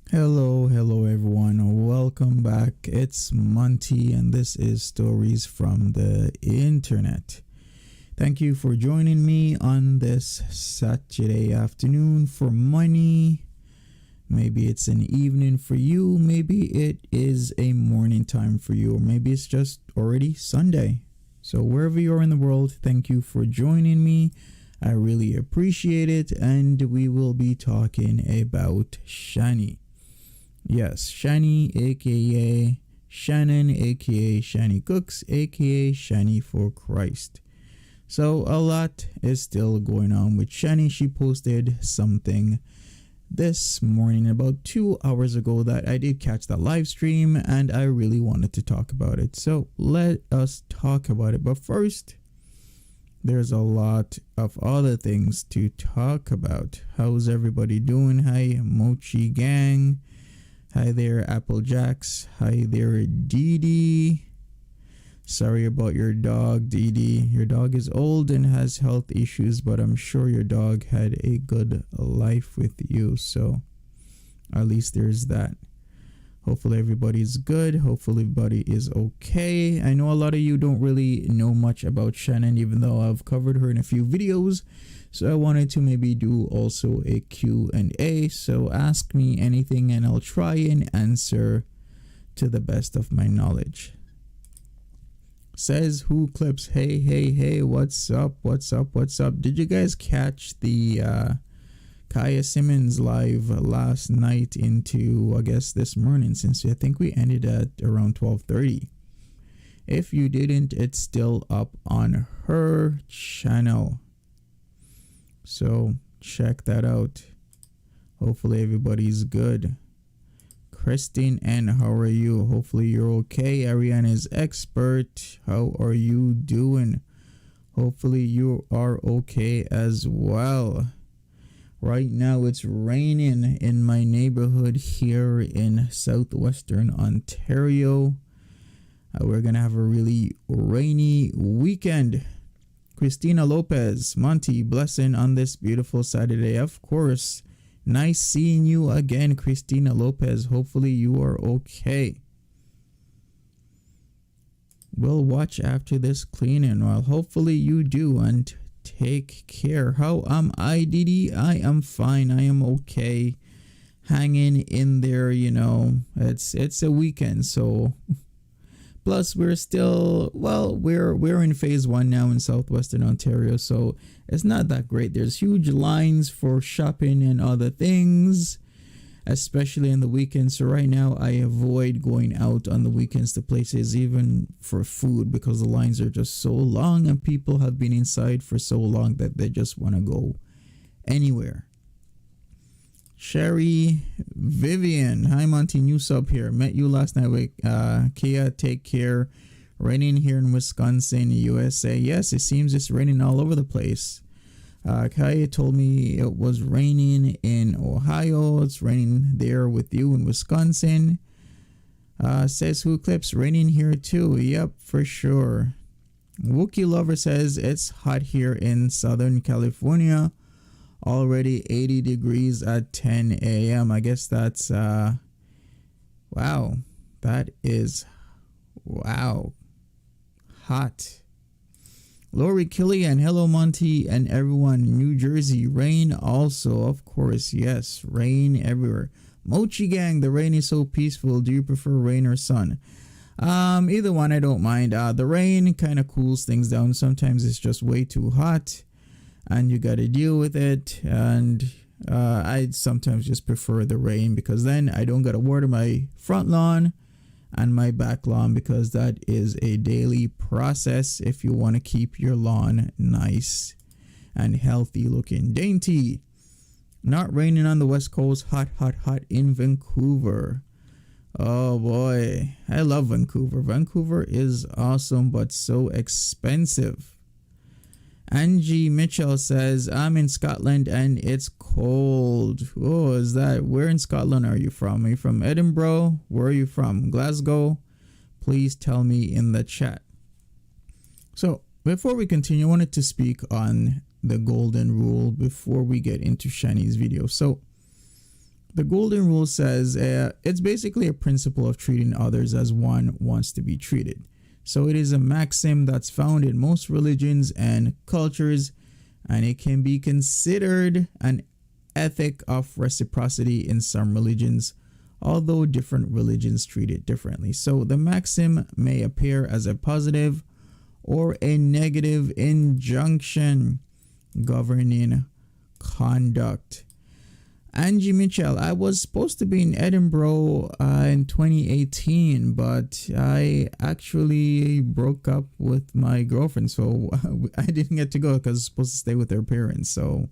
Hello everyone. Welcome back. It's Monty and this is Stories from the Internet. Thank you for joining me on this Saturday afternoon for money. Maybe it's an evening for you, maybe it is a morning time for you, or maybe it's just already Sunday. So wherever you are in the world, thank you for joining me. I really appreciate it, and we will be talking about Shanny. Yes, Shanny, aka Shannon, aka Shannycooks, aka Shannyforchrist. So a lot is still going on with Shanny. She posted something this morning about 2 hours ago that I did catch the live stream and I really wanted to talk about it. So let us talk about it. But first, there's a lot of other things to talk about. How's everybody doing? Hi, Mochi Gang. Hi there, Applejacks. Hi there, Dee Dee. Sorry about your dog, Dee Dee. Your dog is old and has health issues, but I'm sure your dog had a good life with you. So at least there's that. Hopefully everybody's good. Hopefully everybody is okay. I know a lot of you don't really know much about Shannon, even though I've covered her in a few videos. So I wanted to maybe do also a Q&A. So ask me anything and I'll try and answer to the best of my knowledge. Says Who Clips. Hey, what's up? Did you guys catch the Kaya Simmons live last night into, I guess, this morning, since I think we ended at around 12:30. If you didn't, it's still up on her channel. So check that out. Hopefully everybody's good. Christine N, how are you? Hopefully you're okay. Ariana's expert, how are you doing? Hopefully you are okay as well. Right now it's raining in my neighborhood here in southwestern Ontario. We're gonna have a really rainy weekend. Christina Lopez, Monty, blessing on this beautiful Saturday. Of course. Nice seeing you again, Christina Lopez. Hopefully you are okay. We'll watch after this cleaning. Well, hopefully you do, and take care. How am I, Didi? I am fine. I am okay. Hanging in there, you know. It's a weekend, so plus we're still, well, we're in phase 1 now in southwestern Ontario, so it's not that great. There's huge lines for shopping and other things, especially in the weekends. So right now I avoid going out on the weekends to places even for food because the lines are just so long and people have been inside for so long that they just want to go anywhere. Sherry Vivian, hi Monty, new sub here. Met you last night with Kia. Take care. Raining here in Wisconsin, USA. Yes, it seems it's raining all over the place. Kaya told me it was raining in Ohio. It's raining there with you in Wisconsin. Says Who Clips, raining here too. Yep, for sure. Wookie Lover says it's hot here in Southern California. Already 80 degrees at 10 a.m. I guess that's wow. That is wow. Hot. Lori Killian, hello Monty and everyone. New Jersey, rain also, of course. Yes, rain everywhere. Mochi Gang, the rain is so peaceful. Do you prefer rain or sun? Either one, I don't mind. The rain kind of cools things down. Sometimes it's just way too hot and you got to deal with it. And I sometimes just prefer the rain because then I don't got to water my front lawn and my back lawn, because that is a daily process if you want to keep your lawn nice and healthy looking. Dainty, not raining on the west coast. Hot in Vancouver. Oh boy, I love Vancouver. Vancouver is awesome but so expensive. Angie Mitchell says, I'm in Scotland and it's cold. Oh, is that, where in Scotland are you from? Are you from Edinburgh? Where are you from? Glasgow? Please tell me in the chat. So before we continue, I wanted to speak on the golden rule before we get into Shanny's video. So The golden rule says it's basically a principle of treating others as one wants to be treated. So it is a maxim that's found in most religions and cultures, and it can be considered an ethic of reciprocity in some religions, although different religions treat it differently. So the maxim may appear as a positive or a negative injunction governing conduct. Angie Mitchell, I was supposed to be in Edinburgh in 2018, but I actually broke up with my girlfriend, so I didn't get to go because I was supposed to stay with her parents. So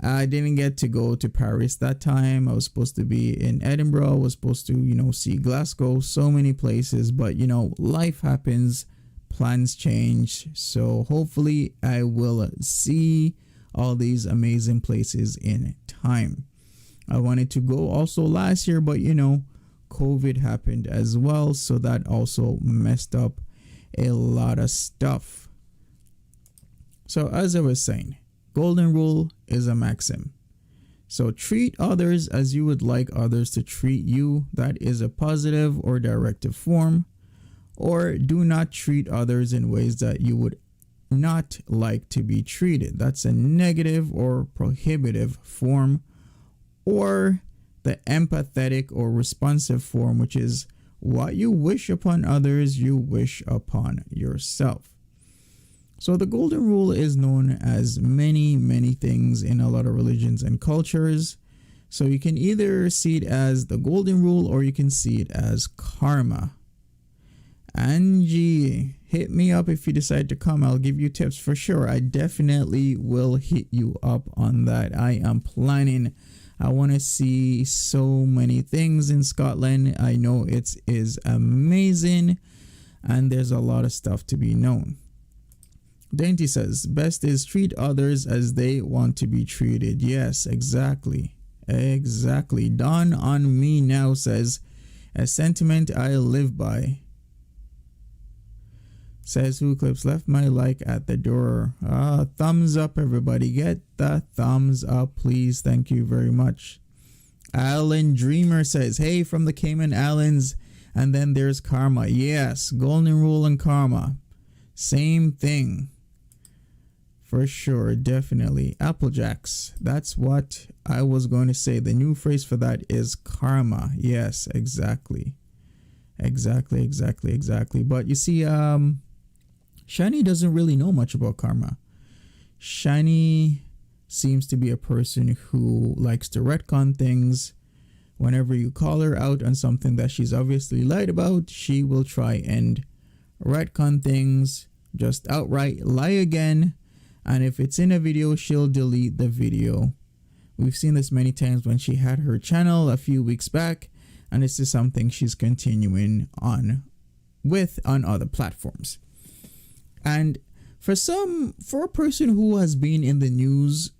I didn't get to go to Paris that time. I was supposed to be in Edinburgh. I was supposed to, see Glasgow, so many places. But, life happens, plans change. So hopefully I will see all these amazing places in time. I wanted to go also last year, but, COVID happened as well. So that also messed up a lot of stuff. So as I was saying, golden rule is a maxim. So treat others as you would like others to treat you. That is a positive or directive form. Or do not treat others in ways that you would not like to be treated. That's a negative or prohibitive form. Or the empathetic or responsive form, which is what you wish upon others, you wish upon yourself. So the golden rule is known as many, many things in a lot of religions and cultures. So you can either see it as the golden rule or you can see it as karma. Angie, hit me up if you decide to come. I'll give you tips for sure. I definitely will hit you up on that. I am planning. I want to see so many things in Scotland. I know it is amazing and there's a lot of stuff to be known. Dainty says, best is treat others as they want to be treated. Yes, exactly. Exactly. Dawn on Me Now says, a sentiment I live by. Says Who Clips, left my like at the door. Thumbs up, everybody. Get the thumbs up, please. Thank you very much. Alan Dreamer says, hey, from the Cayman Islands. And then there's karma. Yes, golden rule and karma. Same thing. For sure, definitely. Applejacks. That's what I was going to say. The new phrase for that is karma. Yes, exactly. Exactly. But you see, Shanny doesn't really know much about karma. Shanny seems to be a person who likes to retcon things. Whenever you call her out on something that she's obviously lied about, she will try and retcon things, just outright lie again. And if it's in a video, she'll delete the video. We've seen this many times when she had her channel a few weeks back, and this is something she's continuing on with on other platforms. And for a person who has been in the news,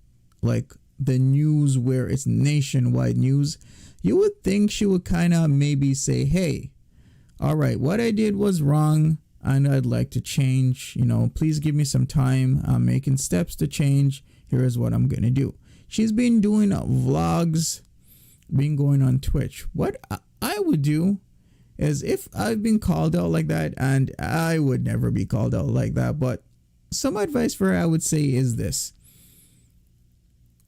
like the news where it's nationwide news, you would think she would kind of maybe say, hey, all right, what I did was wrong and I'd like to change. Please give me some time. I'm making steps to change. Here's what I'm going to do. She's been doing vlogs, been going on Twitch. What I would do is, if I've been called out like that, and I would never be called out like that, but some advice for her I would say is this.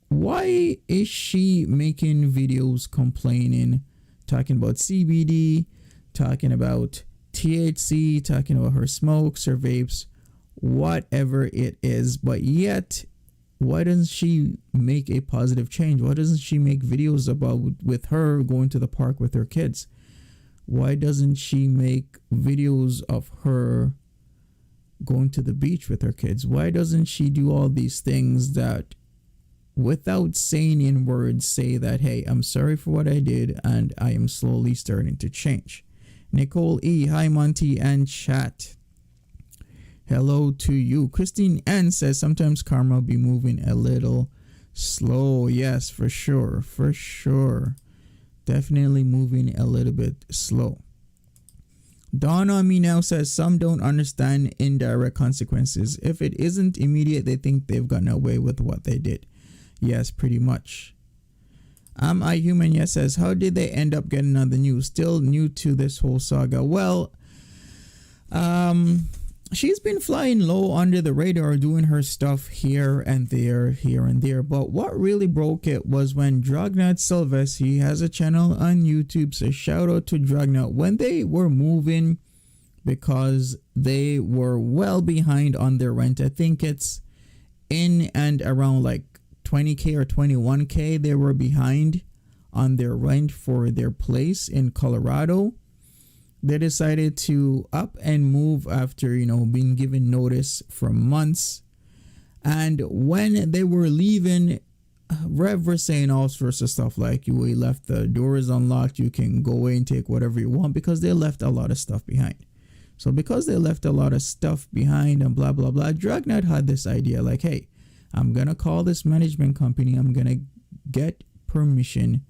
Why is she making videos complaining, talking about CBD, talking about THC, talking about her smokes, her vapes, whatever it is, but yet why doesn't she make a positive change? Why doesn't she make videos about with her going to the park with her kids? Why doesn't she make videos of her going to the beach with her kids? Why doesn't she do all these things that, without saying in words, say that, hey, I'm sorry for what I did and I am slowly starting to change? Nicole E, hi Monty and chat. Hello to you. Christine N says, sometimes karma be moving a little slow. Yes, for sure. Definitely moving a little bit slow. Dawn on Me Now says, some don't understand indirect consequences. If it isn't immediate, they think they've gotten away with what they did. Yes, pretty much. Am I Human Yes says, how did they end up getting on the news? Still new to this whole saga. Well, she's been flying low under the radar, doing her stuff here and there. But what really broke it was when Dragnut Sylvester, he has a channel on YouTube, so shout out to Dragnut, when they were moving because they were well behind on their rent. I think it's in and around like 20K or 21K they were behind on their rent for their place in Colorado. They decided to up and move after, being given notice for months. And when they were leaving, Rev was saying all sorts of stuff like, we left the doors unlocked, you can go away and take whatever you want, because they left a lot of stuff behind. So because they left a lot of stuff behind and blah, blah, blah, Dragnut had this idea like, hey, I'm going to call this management company. I'm going to get permission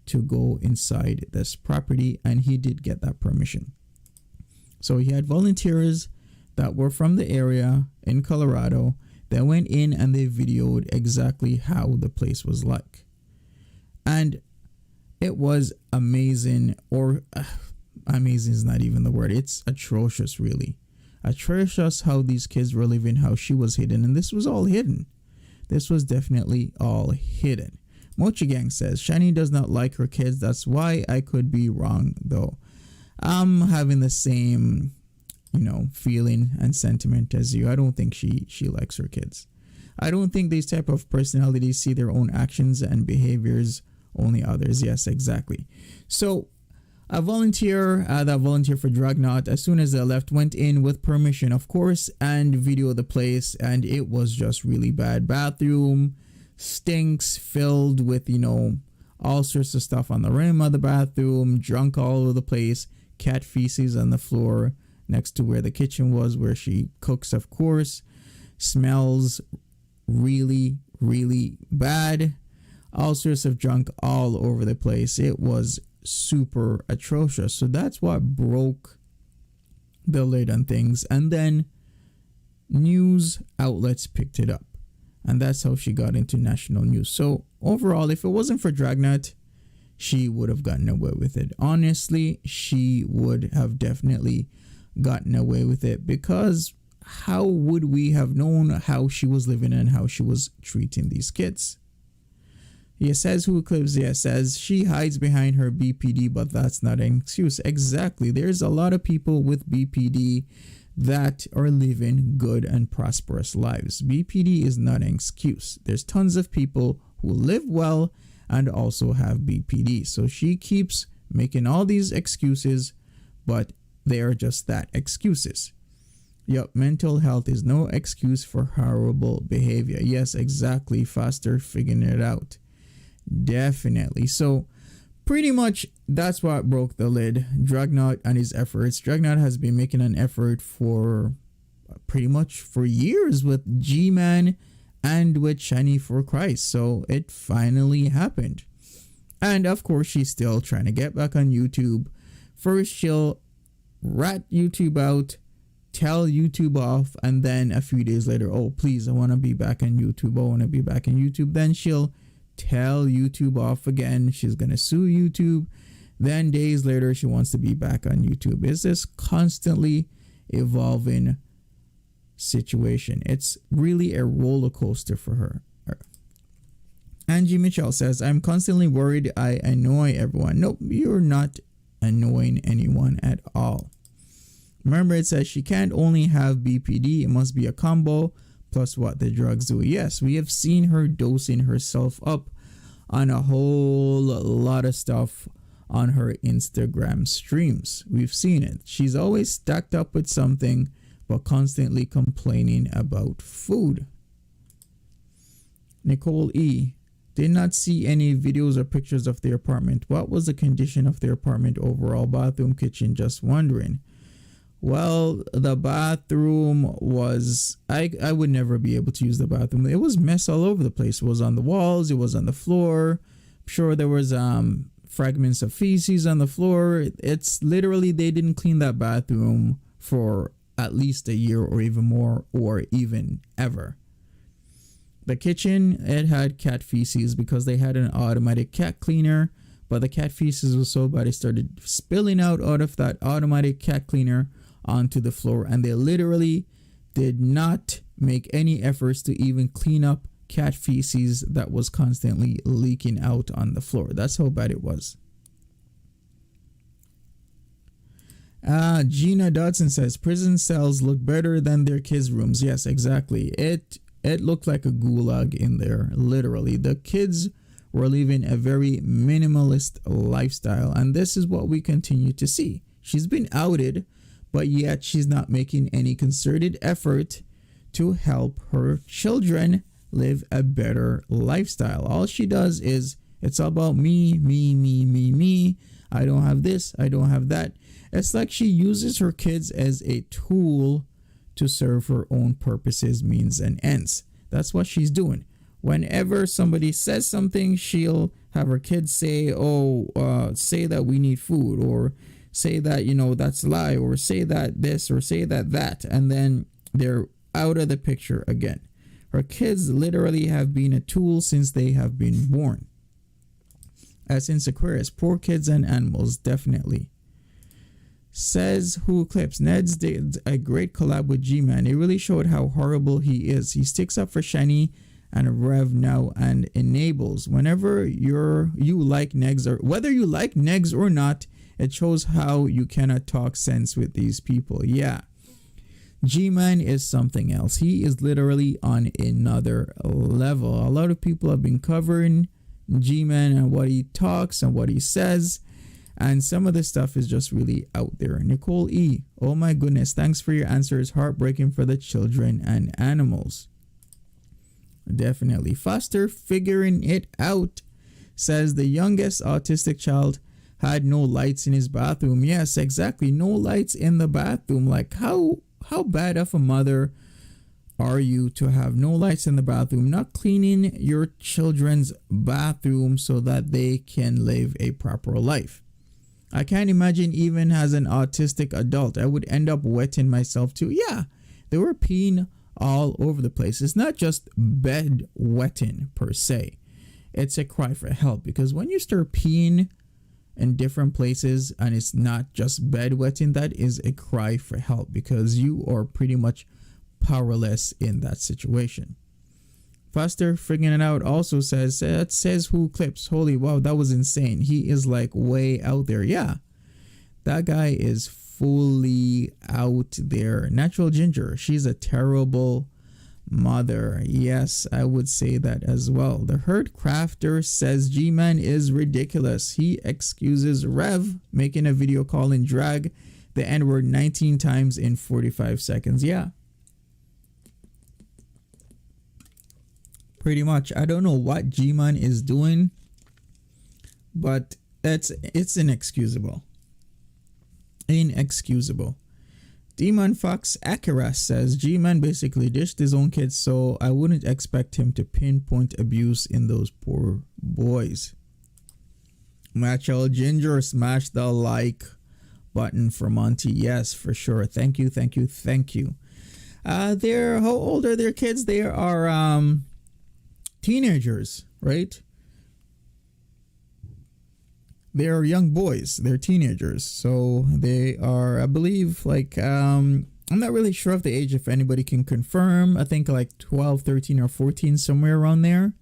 to go inside this property. And he did get that permission. So he had volunteers that were from the area in Colorado that went in and they videoed exactly how the place was like. And it was amazing, or amazing is not even the word. It's atrocious, really. Atrocious how these kids were living, how she was hidden. And this was all hidden. This was definitely all hidden. Mochi Gang says, Shanny does not like her kids. That's why. I could be wrong, though. I'm having the same, feeling and sentiment as you. I don't think she likes her kids. I don't think these type of personalities see their own actions and behaviors, only others. Yes, exactly. So a volunteer that volunteered for Dragnut, as soon as they left, went in with permission, of course, and videoed the place, and it was just really bad. Bathroom stinks, filled with, all sorts of stuff on the rim of the bathroom, drunk all over the place, cat feces on the floor next to where the kitchen was, where she cooks, of course. Smells really, really bad. All sorts of junk all over the place. It was super atrocious. So that's what broke the lid on things. And then news outlets picked it up. And that's how she got into national news. So overall, if it wasn't for Dragnut, she would have gotten away with it. Honestly, she would have definitely gotten away with it, because how would we have known how she was living and how she was treating these kids? He says, who clips? Yeah, says she hides behind her BPD, but that's not an excuse. Exactly. There's a lot of people with BPD that are living good and prosperous lives. BPD is not an excuse. There's tons of people who live well and also have BPD. So she keeps making all these excuses, but they are just that, excuses. Yup, mental health is no excuse for horrible behavior. Yes, exactly. Faster figuring it out. Definitely. So pretty much that's what broke the lid. Dragnut and his efforts. Dragnut has been making an effort for pretty much for years with G-Man and with Shannyforchrist. So it finally happened. And of course, she's still trying to get back on YouTube. First, she'll rat YouTube out, tell YouTube off, and then a few days later, oh, please, I want to be back on YouTube. I want to be back on YouTube. Then she'll tell YouTube off again. She's going to sue YouTube. Then days later, she wants to be back on YouTube. It's this constantly evolving situation. It's really a roller coaster for her. Angie Mitchell says, I'm constantly worried I annoy everyone. Nope, you're not annoying anyone at all. Remember, it says she can't only have BPD. It must be a combo plus what the drugs do. Yes, we have seen her dosing herself up on a whole lot of stuff on her Instagram streams. We've seen it. She's always stacked up with something, but constantly complaining about food. Nicole E. Did not see any videos or pictures of their apartment. What was the condition of their apartment overall? Bathroom, kitchen, just wondering. Well, the bathroom was, I would never be able to use the bathroom. It was mess all over the place. It was on the walls. It was on the floor. I'm sure there was fragments of feces on the floor. It's literally, they didn't clean that bathroom for at least a year or even more, or even ever. The kitchen, it had cat feces because they had an automatic cat cleaner, but the cat feces was so bad it started spilling out of that automatic cat cleaner onto the floor, and they literally did not make any efforts to even clean up cat feces that was constantly leaking out on the floor. That's how bad it was. Gina Dodson says prison cells look better than their kids' rooms. Yes, exactly. It looked like a gulag in there, literally. The kids were living a very minimalist lifestyle, and this is what we continue to see. She's been outed, but yet she's not making any concerted effort to help her children live a better lifestyle. All she does is, it's all about me, me, me, me, me. I don't have this, I don't have that. It's like she uses her kids as a tool to serve her own purposes, means, and ends. That's what she's doing. Whenever somebody says something, she'll have her kids say, say that we need food, or say that, that's a lie, or say that this, or say that, and then they're out of the picture again. Her kids literally have been a tool since they have been born. Since Aquarius, poor kids and animals, definitely. Says Who Clips, Ned's did a great collab with G-Man. It really showed how horrible he is. He sticks up for Shanny and Rev now and enables. Whenever you like Negs, or whether you like Negs or not, it shows how you cannot talk sense with these people. Yeah. G-Man is something else. He is literally on another level. A lot of people have been covering G-Man and what he talks and what he says, and some of this stuff is just really out there. Nicole E, oh my goodness, thanks for your answers. Heartbreaking for the children and animals. Definitely. Foster figuring it out says the youngest autistic child had no lights in his bathroom. Yes, exactly. No lights in the bathroom. Like how bad of a mother are you to have no lights in the bathroom, not cleaning your children's bathroom so that they can live a proper life? I can't imagine, even as an autistic adult, I would end up wetting myself too. Yeah, they were peeing all over the place. It's not just bed wetting per se. It's a cry for help, because when you start peeing in different places and it's not just bed wetting, that is a cry for help, because you are pretty much powerless in that situation. Foster figuring it out also says, it says Who Clips, holy wow, that was insane. He is like way out there. Yeah, that guy is fully out there. Natural Ginger, she's a terrible mother. Yes, I would say that as well. The Herd Crafter says G-Man is ridiculous. He excuses Rev making a video call in drag the N-word 19 times in 45 seconds. Yeah, pretty much. I don't know what G-Man is doing, but it's inexcusable. Inexcusable. Demon Fox Akira says G-Man basically dished his own kids, so I wouldn't expect him to pinpoint abuse in those poor boys. Natural Ginger, smash the like button for Monty. Yes, for sure. Thank you. How old are their kids? They are teenagers, right? They're young boys. They're teenagers. So they are, I believe, like, I'm not really sure of the age, if anybody can confirm. I think like 12, 13, or 14, somewhere around there.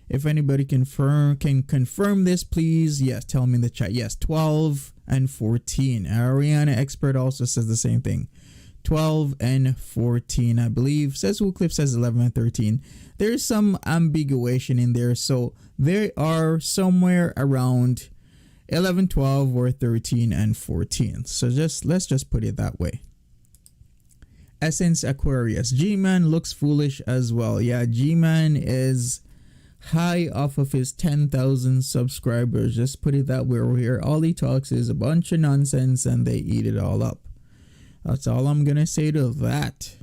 If anybody can confirm this, please. Yes, tell me in the chat. Yes, 12 and 14. Ariana Expert also says the same thing. 12 and 14, I believe. Says Who Clip says 11 and 13. There's some ambiguation in there. So they are somewhere around 11, 12, or 13 and 14. So let's just put it that way. Essence Aquarius. G-Man looks foolish as well. Yeah, G-Man is high off of his 10,000 subscribers. Just put it that way. Here, all he talks is a bunch of nonsense and they eat it all up. That's all I'm gonna say to that.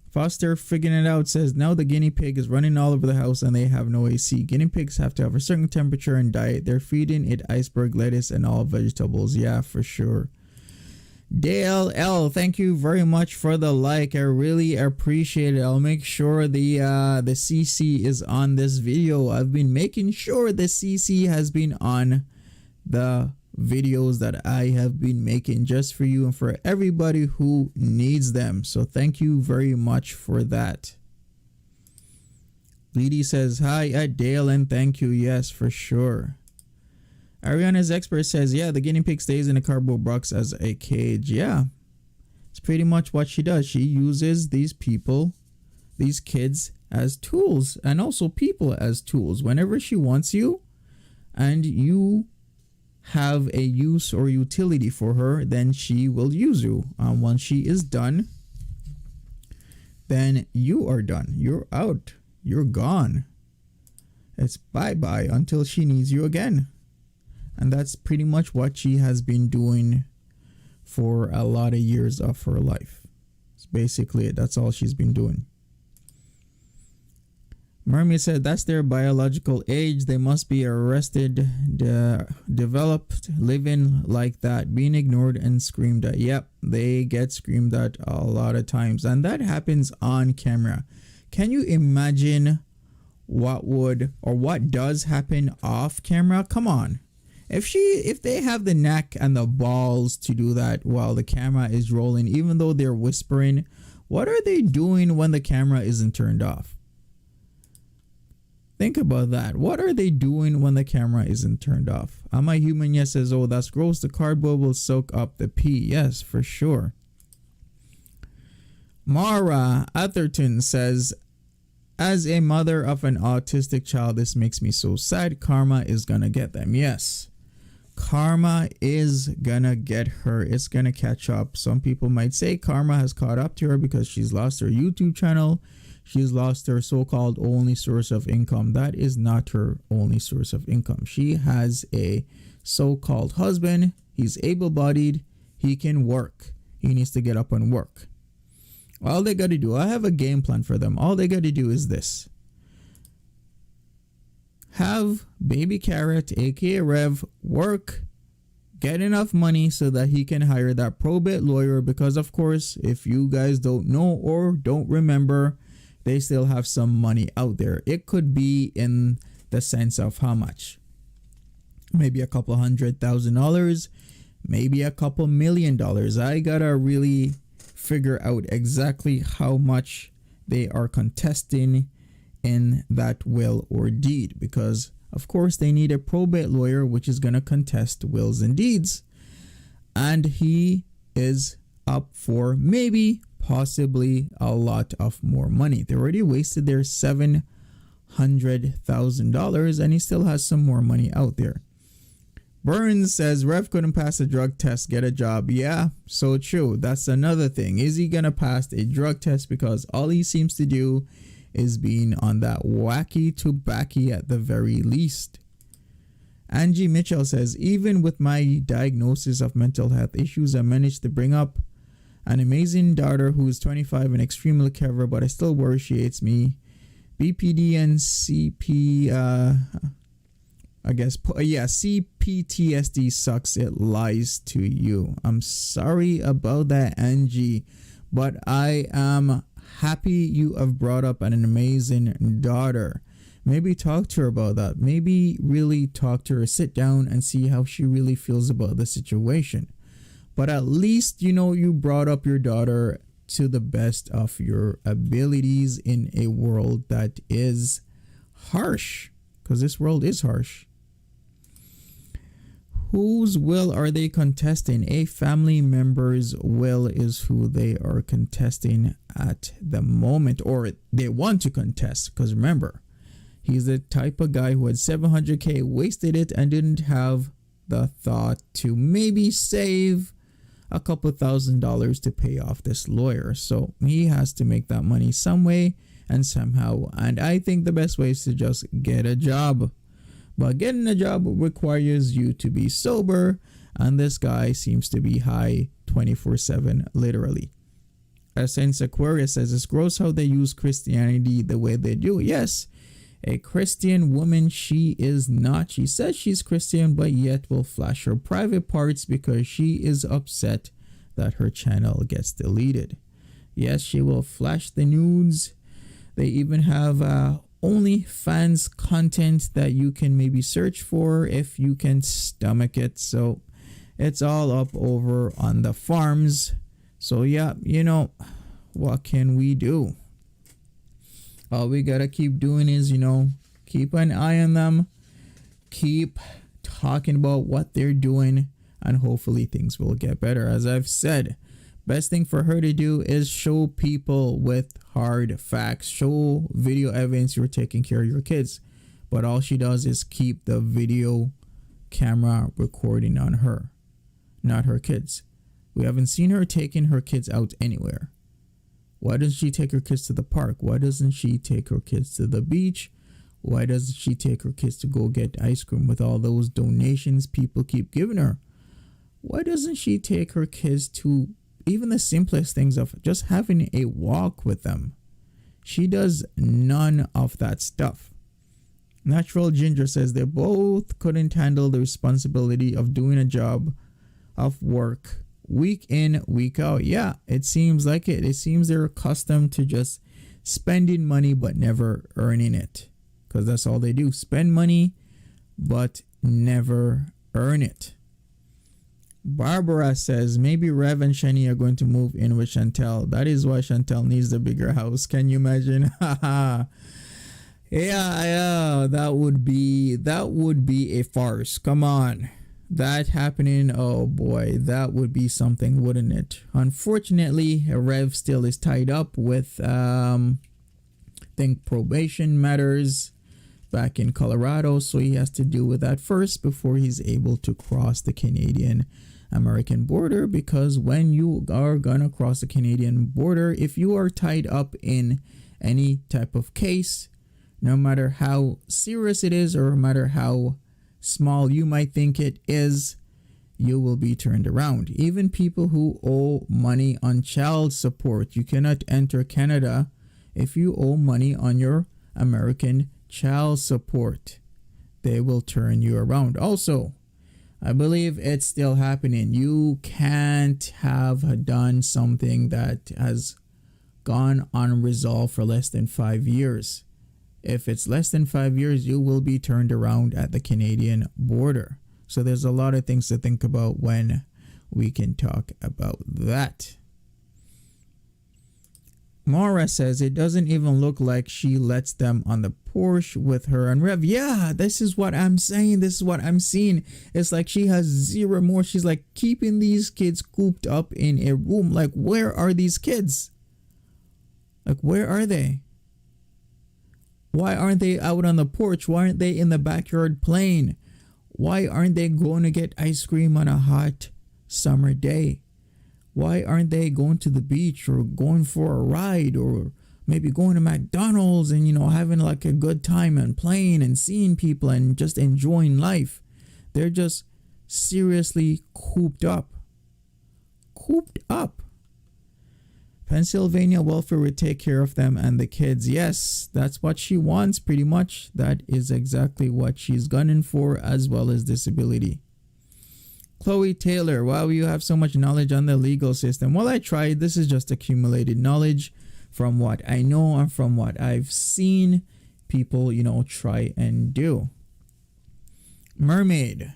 Foster figuring it out says now the guinea pig is running all over the house and they have no AC. Guinea pigs have to have a certain temperature and diet. They're feeding it iceberg lettuce and all vegetables. Yeah, for sure. Dale L, thank you very much for the like. I really appreciate it. I'll make sure the CC is on this video. I've been making sure the CC has been on the videos that I have been making just for you and for everybody who needs them. So thank you very much for that. Lady says hi at Dale and thank you. Yes, for sure. Ariana's expert says, yeah, the guinea pig stays in a cardboard box as a cage. Yeah, it's pretty much what she does. She uses these people, these kids, as tools, and also people as tools. Whenever she wants you and you have a use or utility for her, then she will use you. And once she is done, then you are done. You're out. You're gone. It's bye-bye until she needs you again. And that's pretty much what she has been doing for a lot of years of her life. It's basically it. That's all she's been doing. Mermaid said that's their biological age. They must be arrested, developed, living like that, being ignored and screamed at. Yep, they get screamed at a lot of times. And that happens on camera. Can you imagine what would or what does happen off camera? Come on. If they have the neck and the balls to do that while the camera is rolling, even though they're whispering, what are they doing when the camera isn't turned off? Think about that. What are they doing when the camera isn't turned off? Am I human? Yes says, oh, that's gross. The cardboard will soak up the pee. Yes, for sure. Mara Atherton says, as a mother of an autistic child, this makes me so sad. Karma is gonna get them. Yes. Karma is gonna get her. It's gonna catch up. Some people might say karma has caught up to her because she's lost her YouTube channel. She's lost her so-called only source of income. That is not her only source of income. She has a so-called husband. He's able-bodied. He can work. He needs to get up and work. All they got to do, I have a game plan for them. All they got to do is this. Have baby Carrot, aka Rev, work, get enough money so that he can hire that probate lawyer, because of course, if you guys don't know or don't remember, they still have some money out there. It could be in the sense of how much? Maybe a couple $100,000, maybe a couple $1 million. I gotta really figure out exactly how much they are contesting in that will or deed, because of course they need a probate lawyer which is going to contest wills and deeds, and he is up for maybe possibly a lot of more money. They already wasted their $700,000 and he still has some more money out there. Burns says Rev couldn't pass a drug test, get a job. Yeah, so true. That's another thing. Is he gonna pass a drug test? Because all he seems to do is being on that wacky tobacco at the very least. Angie Mitchell says, even with my diagnosis of mental health issues, I managed to bring up an amazing daughter who is 25 and extremely clever, but I still worry she hates me. BPD and CPTSD sucks. It lies to you. I'm sorry about that, Angie, but I am happy you have brought up an amazing daughter. Maybe talk to her about that. Maybe really talk to her, sit down and see how she really feels about the situation. But at least, you know, you brought up your daughter to the best of your abilities in a world that is harsh, because this world is harsh. Whose will are they contesting? A family member's will is who they are contesting at the moment, or they want to contest, because remember, he's the type of guy who had $700K, wasted it, and didn't have the thought to maybe save a couple $1,000s to pay off this lawyer. So he has to make that money some way and somehow. And I think the best way is to just get a job. But getting a job requires you to be sober, and this guy seems to be high 24/7, literally. Essence Aquarius says, it's gross how they use Christianity the way they do. Yes, a Christian woman, she is not. She says she's Christian, but yet will flash her private parts because she is upset that her channel gets deleted. Yes, she will flash the nudes. They even have OnlyFans content that you can maybe search for if you can stomach it. So it's all up over on the farms. So yeah, what can we do? All we gotta keep doing is, keep an eye on them, keep talking about what they're doing, and hopefully things will get better. As I've said, best thing for her to do is show people with hard facts, show video evidence you're taking care of your kids. But all she does is keep the video camera recording on her, not her kids. We haven't seen her taking her kids out anywhere. Why doesn't she take her kids to the park? Why doesn't she take her kids to the beach? Why doesn't she take her kids to go get ice cream with all those donations people keep giving her? Why doesn't she take her kids to even the simplest things of just having a walk with them? She does none of that stuff. Natural Ginger says they both couldn't handle the responsibility of doing a job of work week in, week out. Yeah, it seems like it. It seems they're accustomed to just spending money but never earning it. Because that's all they do. Spend money but never earn it. Barbara says maybe Rev and Shanny are going to move in with Chantal. That is why Chantal needs the bigger house. Can you imagine? Yeah, that would be a farce. Come on. That happening, oh boy, that would be something, wouldn't it? Unfortunately, Rev still is tied up with think probation matters back in Colorado, so he has to deal with that first before he's able to cross the Canadian-American border. Because when you are gonna cross the Canadian border, if you are tied up in any type of case, no matter how serious it is or no matter how small you might think it is, you will be turned around. Even people who owe money on child support, you cannot enter Canada if you owe money on your American child support. They will turn you around. Also, I believe it's still happening. You can't have done something that has gone unresolved for less than 5 years. If it's less than 5 years, you will be turned around at the Canadian border. So there's a lot of things to think about when we can talk about that. Mara says it doesn't even look like she lets them on the porch with her and Rev. Yeah, this is what I'm saying. This is what I'm seeing. It's like she has zero more. She's like keeping these kids cooped up in a room. Like, where are these kids? Like, where are they? Why aren't they out on the porch? Why aren't they in the backyard playing? Why aren't they going to get ice cream on a hot summer day? Why aren't they going to the beach or going for a ride or maybe going to McDonald's and, having like a good time and playing and seeing people and just enjoying life? They're just seriously cooped up. Cooped up. Pennsylvania welfare would take care of them and the kids. Yes, that's what she wants pretty much. That is exactly what she's gunning for, as well as disability. Chloe Taylor, wow, you have so much knowledge on the legal system. Well, I tried. This is just accumulated knowledge from what I know and from what I've seen people, try and do. Mermaid.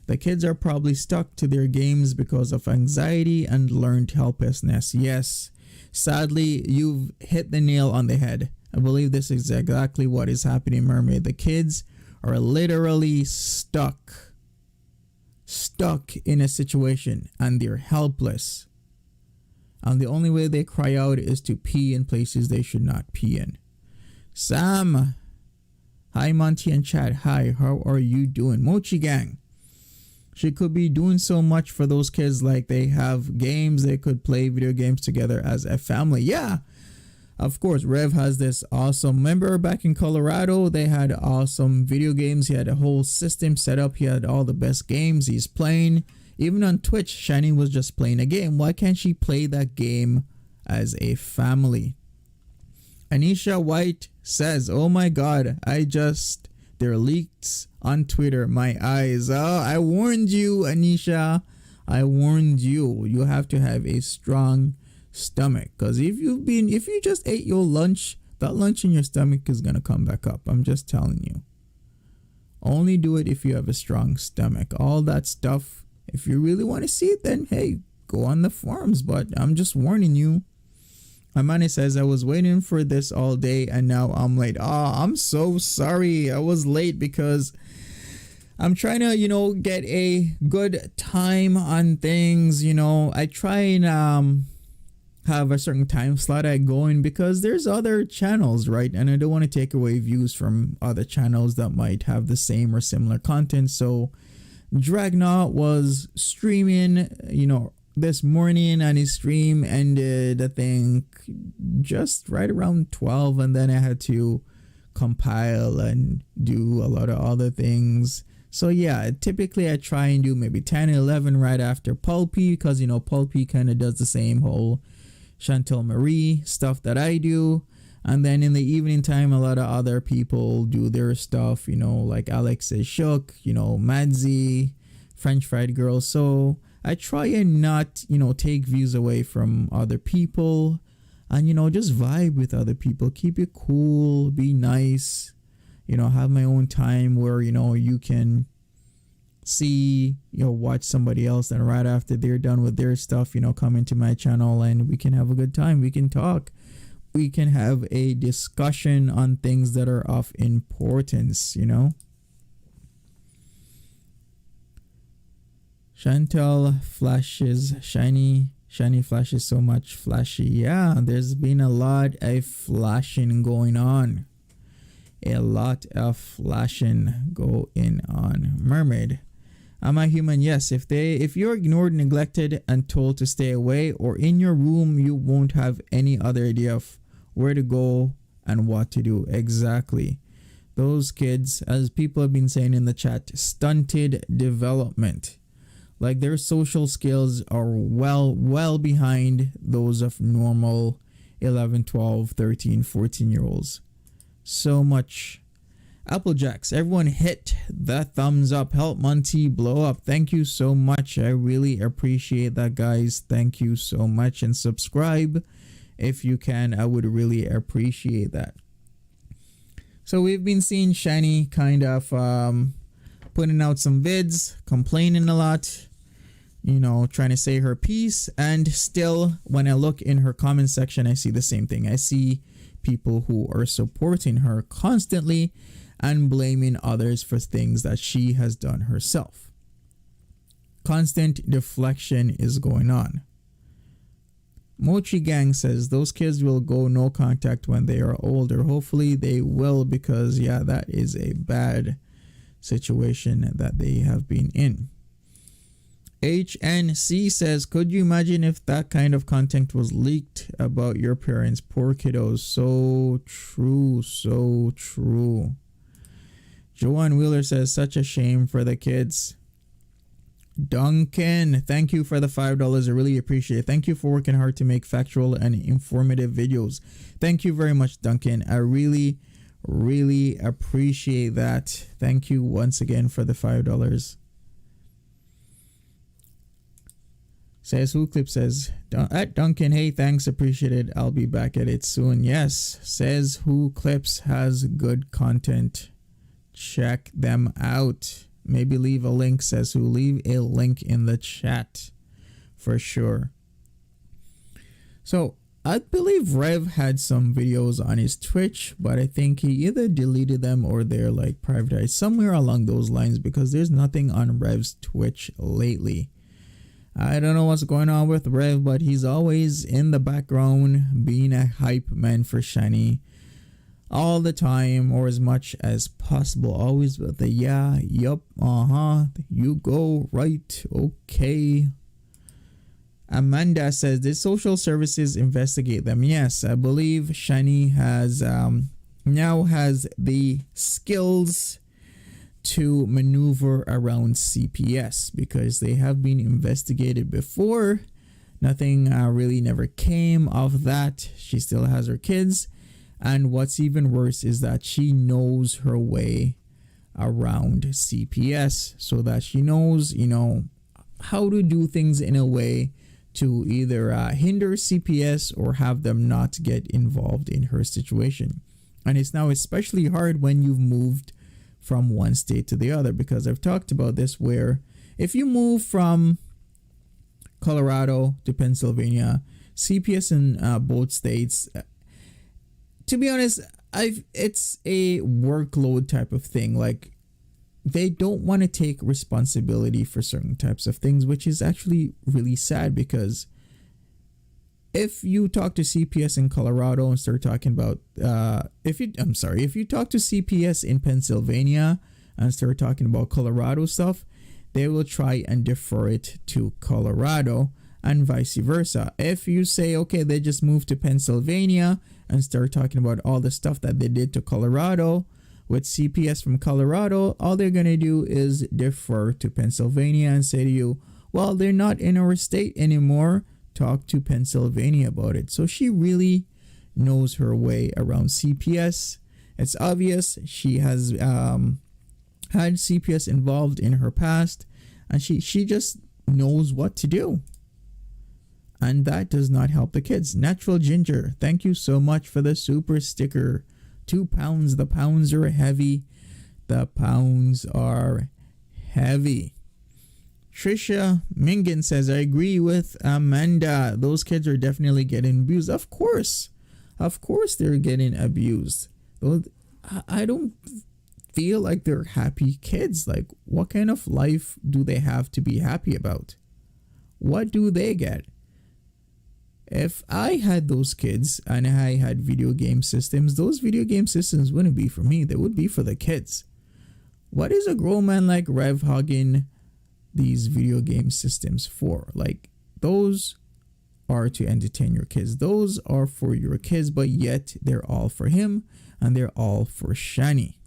The kids are probably stuck to their games because of anxiety and learned helplessness. Yes. Sadly, you've hit the nail on the head. I believe this is exactly what is happening, Mermaid. The kids are literally stuck in a situation and they're helpless. And the only way they cry out is to pee in places they should not pee in. Sam. Hi, Monty and Chad. Hi, how are you doing? Mochi Gang. She could be doing so much for those kids, like they have games, they could play video games together as a family. Yeah, of course, Rev has this awesome, remember back in Colorado, they had awesome video games. He had a whole system set up. He had all the best games he's playing. Even on Twitch, Shanny was just playing a game. Why can't she play that game as a family? Anisha White says, oh my God, there are leaks on Twitter. My eyes. Oh, I warned you, Anisha. I warned you. You have to have a strong stomach, because if you just ate your lunch, that lunch in your stomach is gonna come back up. I'm just telling you. Only do it if you have a strong stomach. All that stuff, if you really want to see it, then hey, go on the forums. But I'm just warning you. Amani says, I was waiting for this all day and now I'm late. I'm so sorry. I was late because I'm trying to, get a good time on things. I try and have a certain time slot I go in because there's other channels, right? And I don't want to take away views from other channels that might have the same or similar content. So Dragnaut was streaming, this morning, and his stream ended, I think, just right around 12, and then I had to compile and do a lot of other things. So yeah, typically I try and do maybe 10 and 11 right after Pulpy, because Pulpy kind of does the same whole Chantal Marie stuff that I do. And then in the evening time, a lot of other people do their stuff, like Alex is Shook, Madsy, French Fried Girl. So I try and not, take views away from other people and, just vibe with other people. Keep it cool, be nice, have my own time where, you can see, watch somebody else, and right after they're done with their stuff, come into my channel and we can have a good time. We can talk. We can have a discussion on things that are of importance, Chantal flashes shiny. Shiny flashes so much flashy. Yeah, there's been a lot of flashing going on. A lot of flashing going on. Mermaid. Am I human? Yes. If you're ignored, neglected, and told to stay away or in your room, you won't have any other idea of where to go and what to do. Exactly. Those kids, as people have been saying in the chat, stunted development. Like their social skills are well behind those of normal 11, 12, 13, 14-year-olds. So much. Applejacks, everyone hit the thumbs up. Help Monty blow up. Thank you so much. I really appreciate that, guys. Thank you so much. And subscribe if you can. I would really appreciate that. So we've been seeing Shiny kind of putting out some vids, complaining a lot, trying to say her piece. And still, when I look in her comment section, I see the same thing. I see people who are supporting her constantly and blaming others for things that she has done herself. Constant deflection is going on. Mochi Gang says those kids will go no contact when they are older. Hopefully they will, because yeah, that is a bad situation that they have been in. HNC says, could you imagine if that kind of content was leaked about your parents? Poor kiddos. So true, so true. Joanne Wheeler says, such a shame for the kids. Duncan, thank you for the $5. I really appreciate it. Thank you for working hard to make factual and informative videos. Thank you very much, Duncan. I really appreciate that. Thank you once again for the $5. Says Who Clip says, at Duncan, hey, thanks, appreciate it. I'll be back at it soon. Yes, Says Who Clips has good content. Check them out. Maybe leave a link, Says Who. Leave a link in the chat for sure. So I believe Rev had some videos on his Twitch, but I think he either deleted them or they're like privatized, somewhere along those lines, because there's nothing on Rev's Twitch lately. I don't know what's going on with Rev, but he's always in the background being a hype man for Shiny all the time, or as much as possible. Always with the yeah, yup, you go, right, okay. Amanda says, did social services investigate them? Yes, I believe Shiny has now has the skills to maneuver around CPS, because they have been investigated before. Nothing really never came of that. She still has her kids, and what's even worse is that she knows her way around CPS, so that she knows, how to do things in a way to either hinder CPS or have them not get involved in her situation. And it's now especially hard when you've moved from one state to the other, because I've talked about this, where if you move from Colorado to Pennsylvania, CPS in both states, to be honest, it's a workload type of thing. Like, they don't want to take responsibility for certain types of things, which is actually really sad, because if you talk to CPS in Colorado and start talking about if you talk to CPS in Pennsylvania and start talking about Colorado stuff, they will try and defer it to Colorado, and vice versa. If you say, okay, they just moved to Pennsylvania, and start talking about all the stuff that they did to Colorado with CPS from Colorado, all they're going to do is defer to Pennsylvania and say to you, well, they're not in our state anymore. Talk to Pennsylvania about it. So she really knows her way around CPS. It's obvious she has had CPS involved in her past, and she just knows what to do. And that does not help the kids. Natural Ginger, thank you so much for the super sticker. 2 pounds. The pounds are heavy. The pounds are heavy. Trisha Mingan says, I agree with Amanda. Those kids are definitely getting abused. Of course they're getting abused. I don't feel like they're happy kids. Like, what kind of life do they have to be happy about? What do they get? If I had those kids and I had video game systems, those video game systems wouldn't be for me. They would be for the kids. What is a grown man like Rev hogging these video game systems for? Like, those are to entertain your kids. Those are for your kids, but yet they're all for him and they're all for Shanny.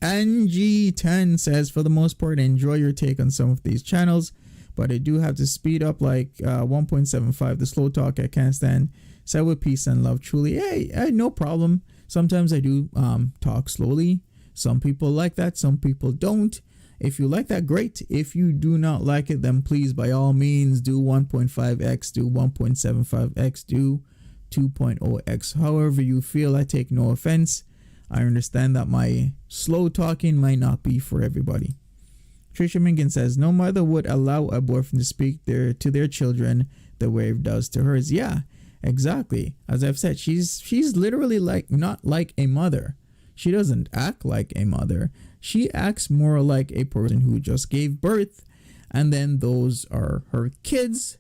NG10 says, for the most part, I enjoy your take on some of these channels, but I do have to speed up, like 1.75. The slow talk I can't stand. Said with peace and love, truly. Hey, no problem. Sometimes I do talk slowly. Some people like that, some people don't. If you like that, great. If you do not like it, then please, by all means, do 1.5x, do 1.75x, do 2.0x. However you feel. I take no offense. I understand that my slow talking might not be for everybody. Trisha Mingan says, no mother would allow a boyfriend to speak to their children the way it does to hers. Yeah, exactly. As I've said, she's literally not like a mother. She doesn't act like a mother. She acts more like a person who just gave birth, and then those are her kids,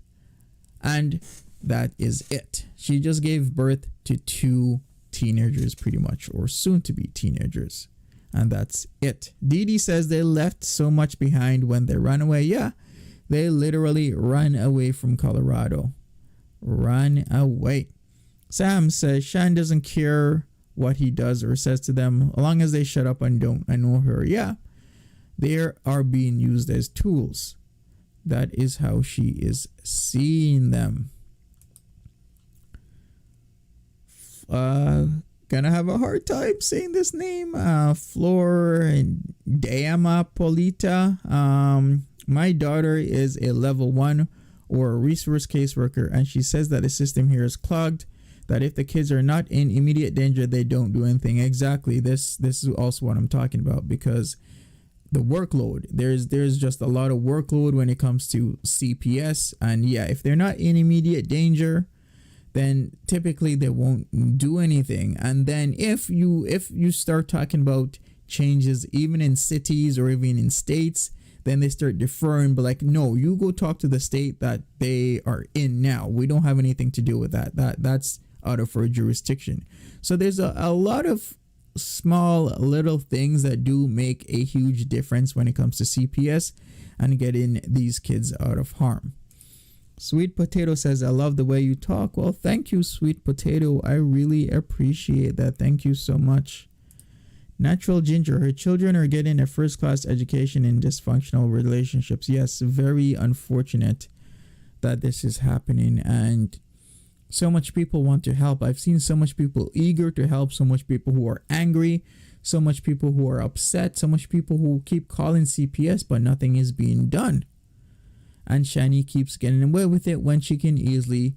and that is it. She just gave birth to 2 teenagers pretty much, or soon to be teenagers, and that's it. Dee Dee says they left so much behind when they ran away. Yeah, they literally ran away from Colorado. Run away. Sam says Shan doesn't care what he does or says to them, as long as they shut up and don't annoy her. Yeah, they are being used as tools. That is how she is seeing them. Gonna have a hard time saying this name. Flordeamapolita. My daughter is a level 1 or a resource caseworker, and she says that the system here is clogged, that if the kids are not in immediate danger, they don't do anything. Exactly. This is also what I'm talking about, because the workload, there's just a lot of workload when it comes to CPS. And yeah, if they're not in immediate danger, then typically they won't do anything. And then if you start talking about changes even in cities or even in states, then they start deferring, but like, no, you go talk to the state that they are in now. We don't have anything to do with that. That's out of our jurisdiction. So there's a lot of small little things that do make a huge difference when it comes to CPS and getting these kids out of harm. Sweet Potato says, I love the way you talk. Well, thank you, Sweet Potato. I really appreciate that. Thank you so much. Natural Ginger, her children are getting a first-class education in dysfunctional relationships. Yes, very unfortunate that this is happening, and so much people want to help. I've seen so much people eager to help, so much people who are angry, so much people who are upset, so much people who keep calling CPS, but nothing is being done. and Shanny keeps getting away with it when she can easily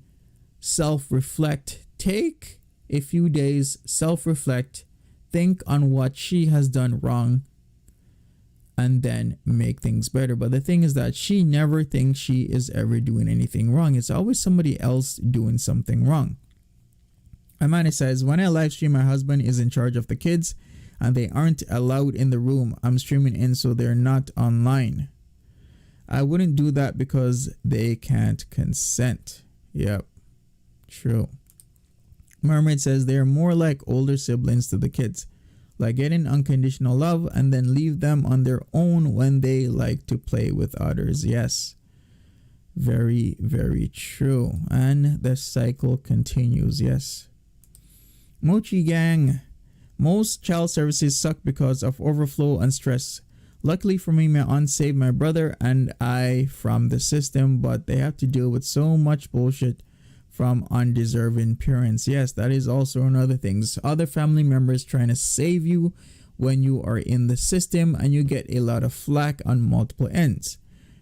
self-reflect. Take a few days, self-reflect, think on what she has done wrong, and then make things better. But the thing is that she never thinks she is ever doing anything wrong. It's always somebody else doing something wrong. Amanda says, when I live stream, my husband is in charge of the kids and they aren't allowed in the room. I'm streaming in so they're not online. I wouldn't do that because they can't consent. Yep, true. Mermaid says they're more like older siblings to the kids, like getting unconditional love and then leave them on their own when they like to play with others. Yes, very, very true. And the cycle continues. Yes. Mochi Gang, most child services suck because of overflow and stress. Luckily for me, my aunt saved my brother and I from the system, but they have to deal with so much bullshit from undeserving parents. Yes, that is also another thing. Other family members trying to save you when you are in the system, and you get a lot of flack on multiple ends.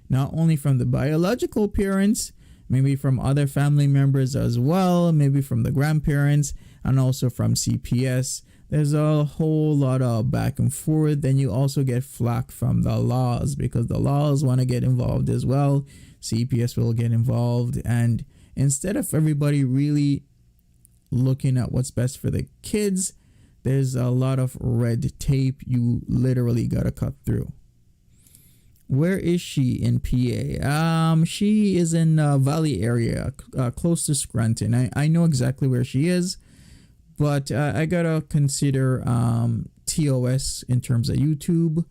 Not only from the biological parents, maybe from other family members as well, maybe from the grandparents, and also from CPS. There's a whole lot of back and forth. Then you also get flack from the laws because the laws want to get involved as well. CPS will get involved, and instead of everybody really looking at what's best for the kids, there's a lot of red tape you literally gotta cut through. Where is she in PA? She is in Valley area, close to Scranton. I know exactly where she is, but I gotta consider TOS in terms of YouTube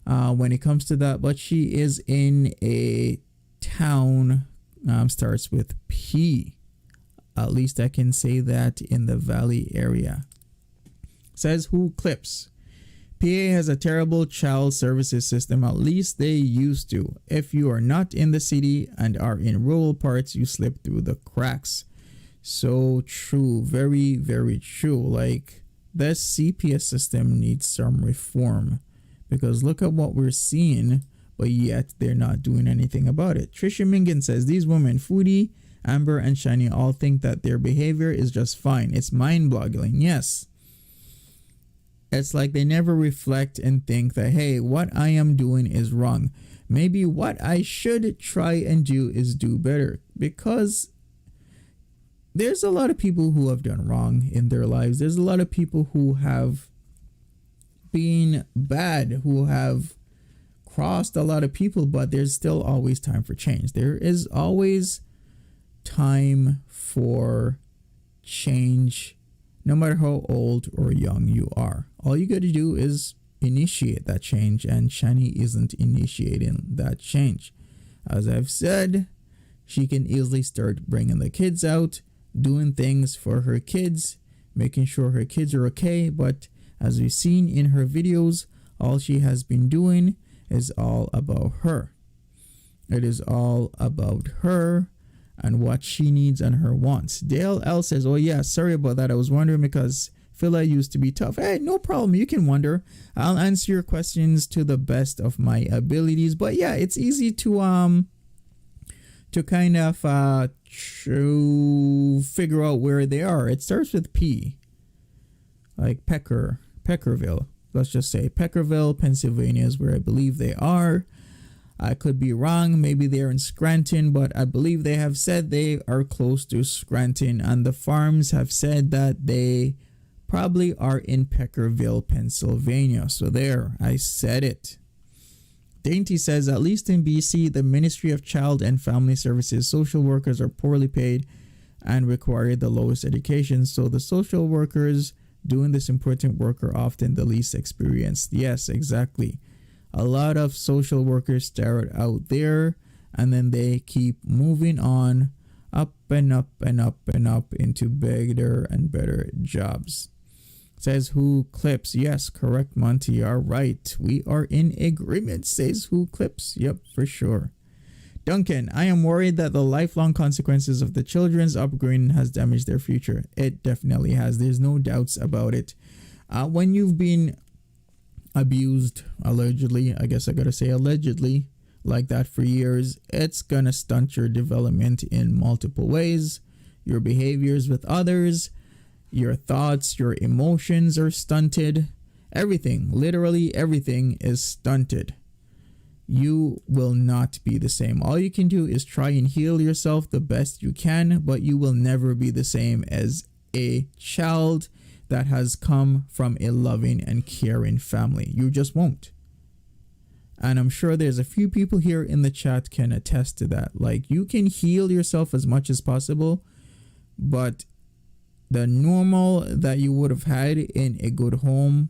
when it comes to that. But she is in a town starts with P. At least I can say that in the Valley area. Says who clips. PA has a terrible child services system. At least they used to. If you are not in the city and are in rural parts, you slip through the cracks. So true. Very, very true. Like, this CPS system needs some reform, because look at what we're seeing, but yet they're not doing anything about it. Trisha Mingan says, these women, Foodie, Amber, and Shiny, all think that their behavior is just fine. It's mind-boggling. Yes. It's like they never reflect and think that, hey, what I am doing is wrong. Maybe what I should try and do is do better, because there's a lot of people who have done wrong in their lives. There's a lot of people who have been bad, who have crossed a lot of people, but there's still always time for change. There is always time for change, no matter how old or young you are. All you got to do is initiate that change, and Shani isn't initiating that change. As I've said, she can easily start bringing the kids out, doing things for her kids, making sure her kids are okay, but as we've seen in her videos, all she has been doing is all about her. It is all about her and what she needs and her wants. Dale L says, oh yeah, sorry about that. I was wondering because Phila used to be tough. Hey, no problem. You can wonder. I'll answer your questions to the best of my abilities. But yeah, it's easy to kind of to figure out where they are. It starts with P, like Peckerville. Let's just say Peckerville, Pennsylvania is where I believe they are. I could be wrong. Maybe they're in Scranton, but I believe they have said they are close to Scranton, and the farms have said that they probably are in Peckerville, Pennsylvania. So there, I said it. Dainty says, at least in BC, the Ministry of Child and Family Services social workers are poorly paid and require the lowest education. So the social workers doing this important work are often the least experienced. Yes, exactly. A lot of social workers start out there and then they keep moving on up and up and up and up into better and better jobs. Says who clips. Yes, correct, Monty. You are right. We are in agreement. Says who clips. Yep, for sure. Duncan, I am worried that the lifelong consequences of the children's upbringing has damaged their future. It definitely has. There's no doubts about it. When you've been abused, allegedly, I guess I gotta say allegedly, like that for years, it's gonna stunt your development in multiple ways. Your behaviors with others, your thoughts, your emotions are stunted. Everything, literally everything is stunted. You will not be the same. All you can do is try and heal yourself the best you can, but you will never be the same as a child that has come from a loving and caring family. You just won't. And I'm sure there's a few people here in the chat can attest to that. Like, you can heal yourself as much as possible, but the normal that you would have had in a good home,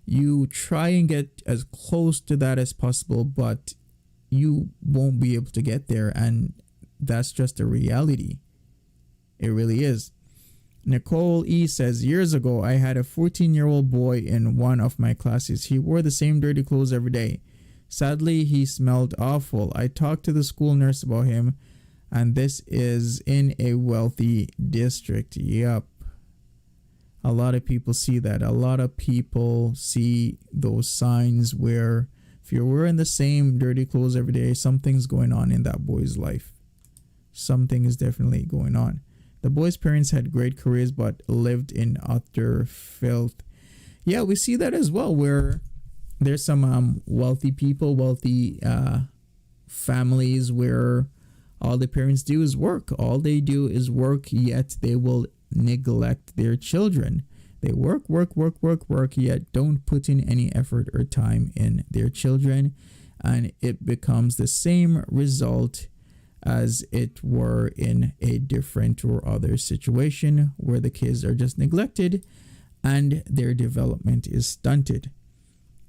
you try and get as close to that as possible, but you won't be able to get there. And that's just a reality. It really is. Nicole E says, years ago, I had a 14-year-old boy in one of my classes. He wore the same dirty clothes every day. Sadly, he smelled awful. I talked to the school nurse about him, and this is in a wealthy district. Yep. A lot of people see that. A lot of people see those signs where if you're wearing the same dirty clothes every day, something's going on in that boy's life. Something is definitely going on. The boy's parents had great careers but lived in utter filth. Yeah, we see that as well, where there's some wealthy people, wealthy families where all the parents do is work. All they do is work, yet they will neglect their children. They work, yet don't put in any effort or time in their children. And it becomes the same result as it were in a different or other situation where the kids are just neglected and their development is stunted.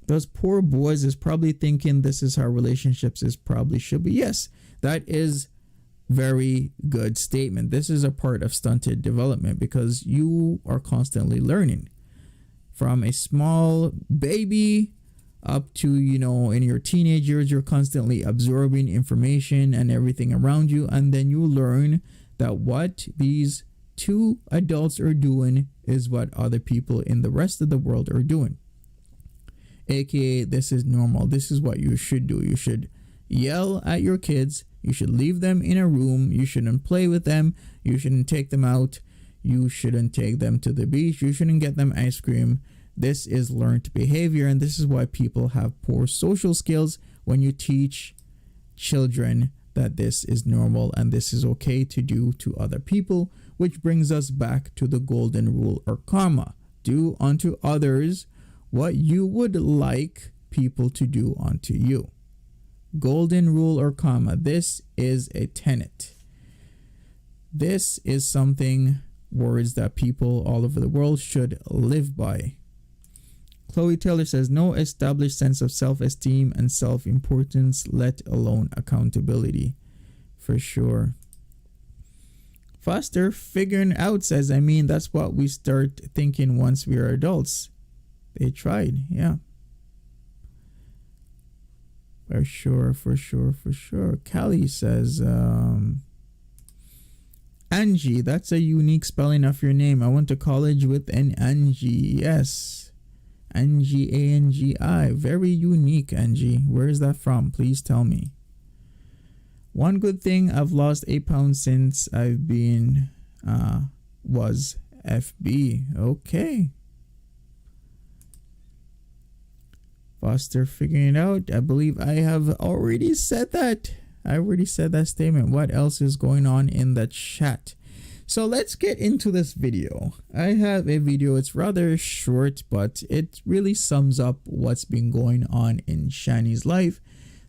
Those poor boys is probably thinking this is how relationships is probably should be. Yes, that is very good statement. This is a part of stunted development because you are constantly learning from a small baby up to, in your teenage years. You're constantly absorbing information and everything around you, and then you learn that what these two adults are doing is what other people in the rest of the world are doing, aka this is normal. This is what you should do. You should yell at your kids. You should leave them in a room. You shouldn't play with them. You shouldn't take them out. You shouldn't take them to the beach. You shouldn't get them ice cream. This is learned behavior, and this is why people have poor social skills when you teach children that this is normal and this is okay to do to other people, which brings us back to the golden rule or karma. Do unto others what you would like people to do unto you. Golden rule or karma. This is a tenet. This is something, words that people all over the world should live by. Chloe Taylor says, no established sense of self-esteem and self-importance, let alone accountability. For sure. Foster figuring out says, that's what we start thinking once we are adults. They tried, yeah. For sure. Callie says, Angie, that's a unique spelling of your name. I went to college with an Angie. Yes. Angie, A-N-G-I. Very unique, Angie. Where is that from? Please tell me. One good thing, I've lost 8 pounds since I've been, was FB. Okay. Foster figuring it out. I believe I have already said that. I already said that statement. What else is going on in the chat? So let's get into this video. I have a video. It's rather short, but it really sums up what's been going on in Shanny's life.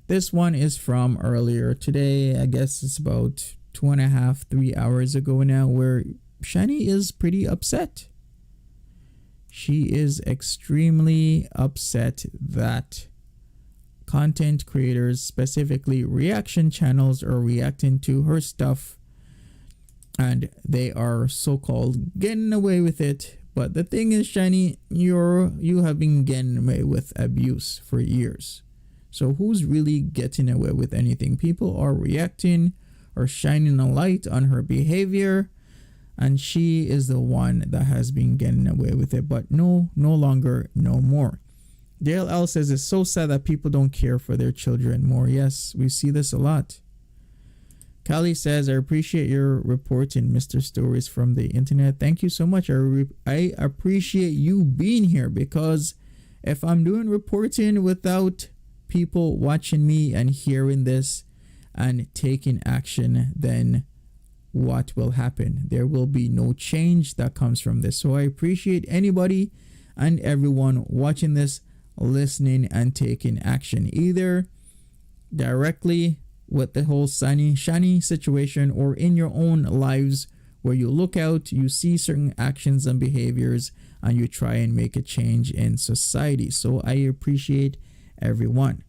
This one is from earlier today. I guess it's about 2.5, 3 hours ago now, where Shanny is pretty upset. She is extremely upset that content creators, specifically reaction channels, are reacting to her stuff and they are so-called getting away with it. But the thing is, Shanny, you have been getting away with abuse for years. So who's really getting away with anything? People are reacting or shining a light on her behavior, and she is the one that has been getting away with it. But no longer, no more. JLL says it's so sad that people don't care for their children more. Yes, we see this a lot. Callie says, I appreciate your reporting, Mr. Stories from the internet. Thank you so much. I appreciate you being here, because if I'm doing reporting without people watching me and hearing this and taking action, then what will happen? There will be no change that comes from this. So I appreciate anybody and everyone watching this, listening, and taking action, either directly with the whole Shanny situation, or in your own lives, where you look out, you see certain actions and behaviors, and you try and make a change in society. So I appreciate everyone.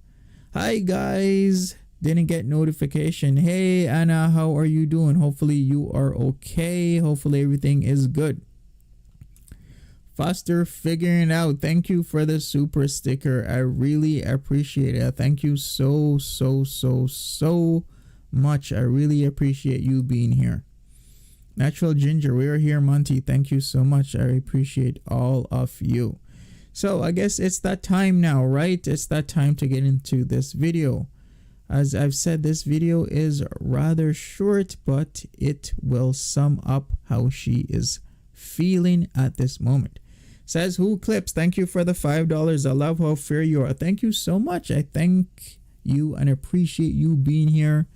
Hi guys, didn't get notification. Hey Anna, how are you doing? Hopefully you are okay. Hopefully everything is good. Foster figuring out, thank you for the super sticker. I really appreciate it. Thank you so much. I really appreciate you being here. Natural Ginger, we are here. Monty, thank you so much. I appreciate all of you. So I guess it's that time now, right? It's that time to get into this video. As I've said, this video is rather short, but it will sum up how she is feeling at this moment. Says Who Clips, thank you for the $5. I love how fair you are. Thank you so much. I thank you and appreciate you being here.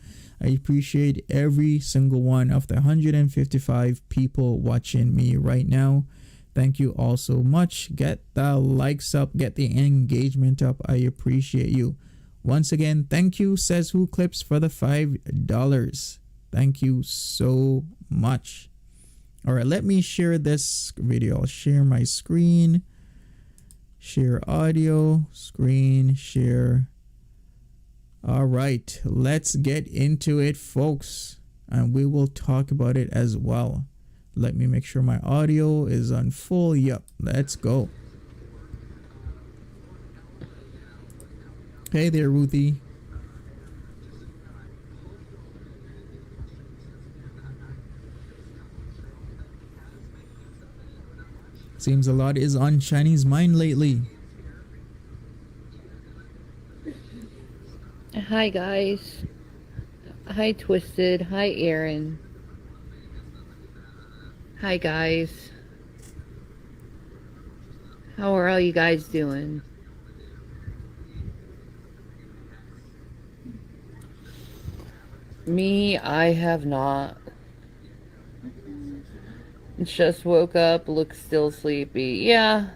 I appreciate every single one of the 155 people watching me right now. Thank you all so much. Get the likes up, get the engagement up. I appreciate you. Once again, thank you, Says Who Clips, for the $5. Thank you so much. All right, let me share this video. I'll share my screen, share audio, screen, share. All right, let's get into it, folks, and we will talk about it as well. Let me make sure my audio is on full. Yep, let's go. Hey there, Ruthie. Seems a lot is on Shanny's mind lately. Hi guys. Hi Twisted. Hi Aaron. Hi guys. How are all you guys doing? Me, I have not. Just woke up, look still sleepy. Yeah.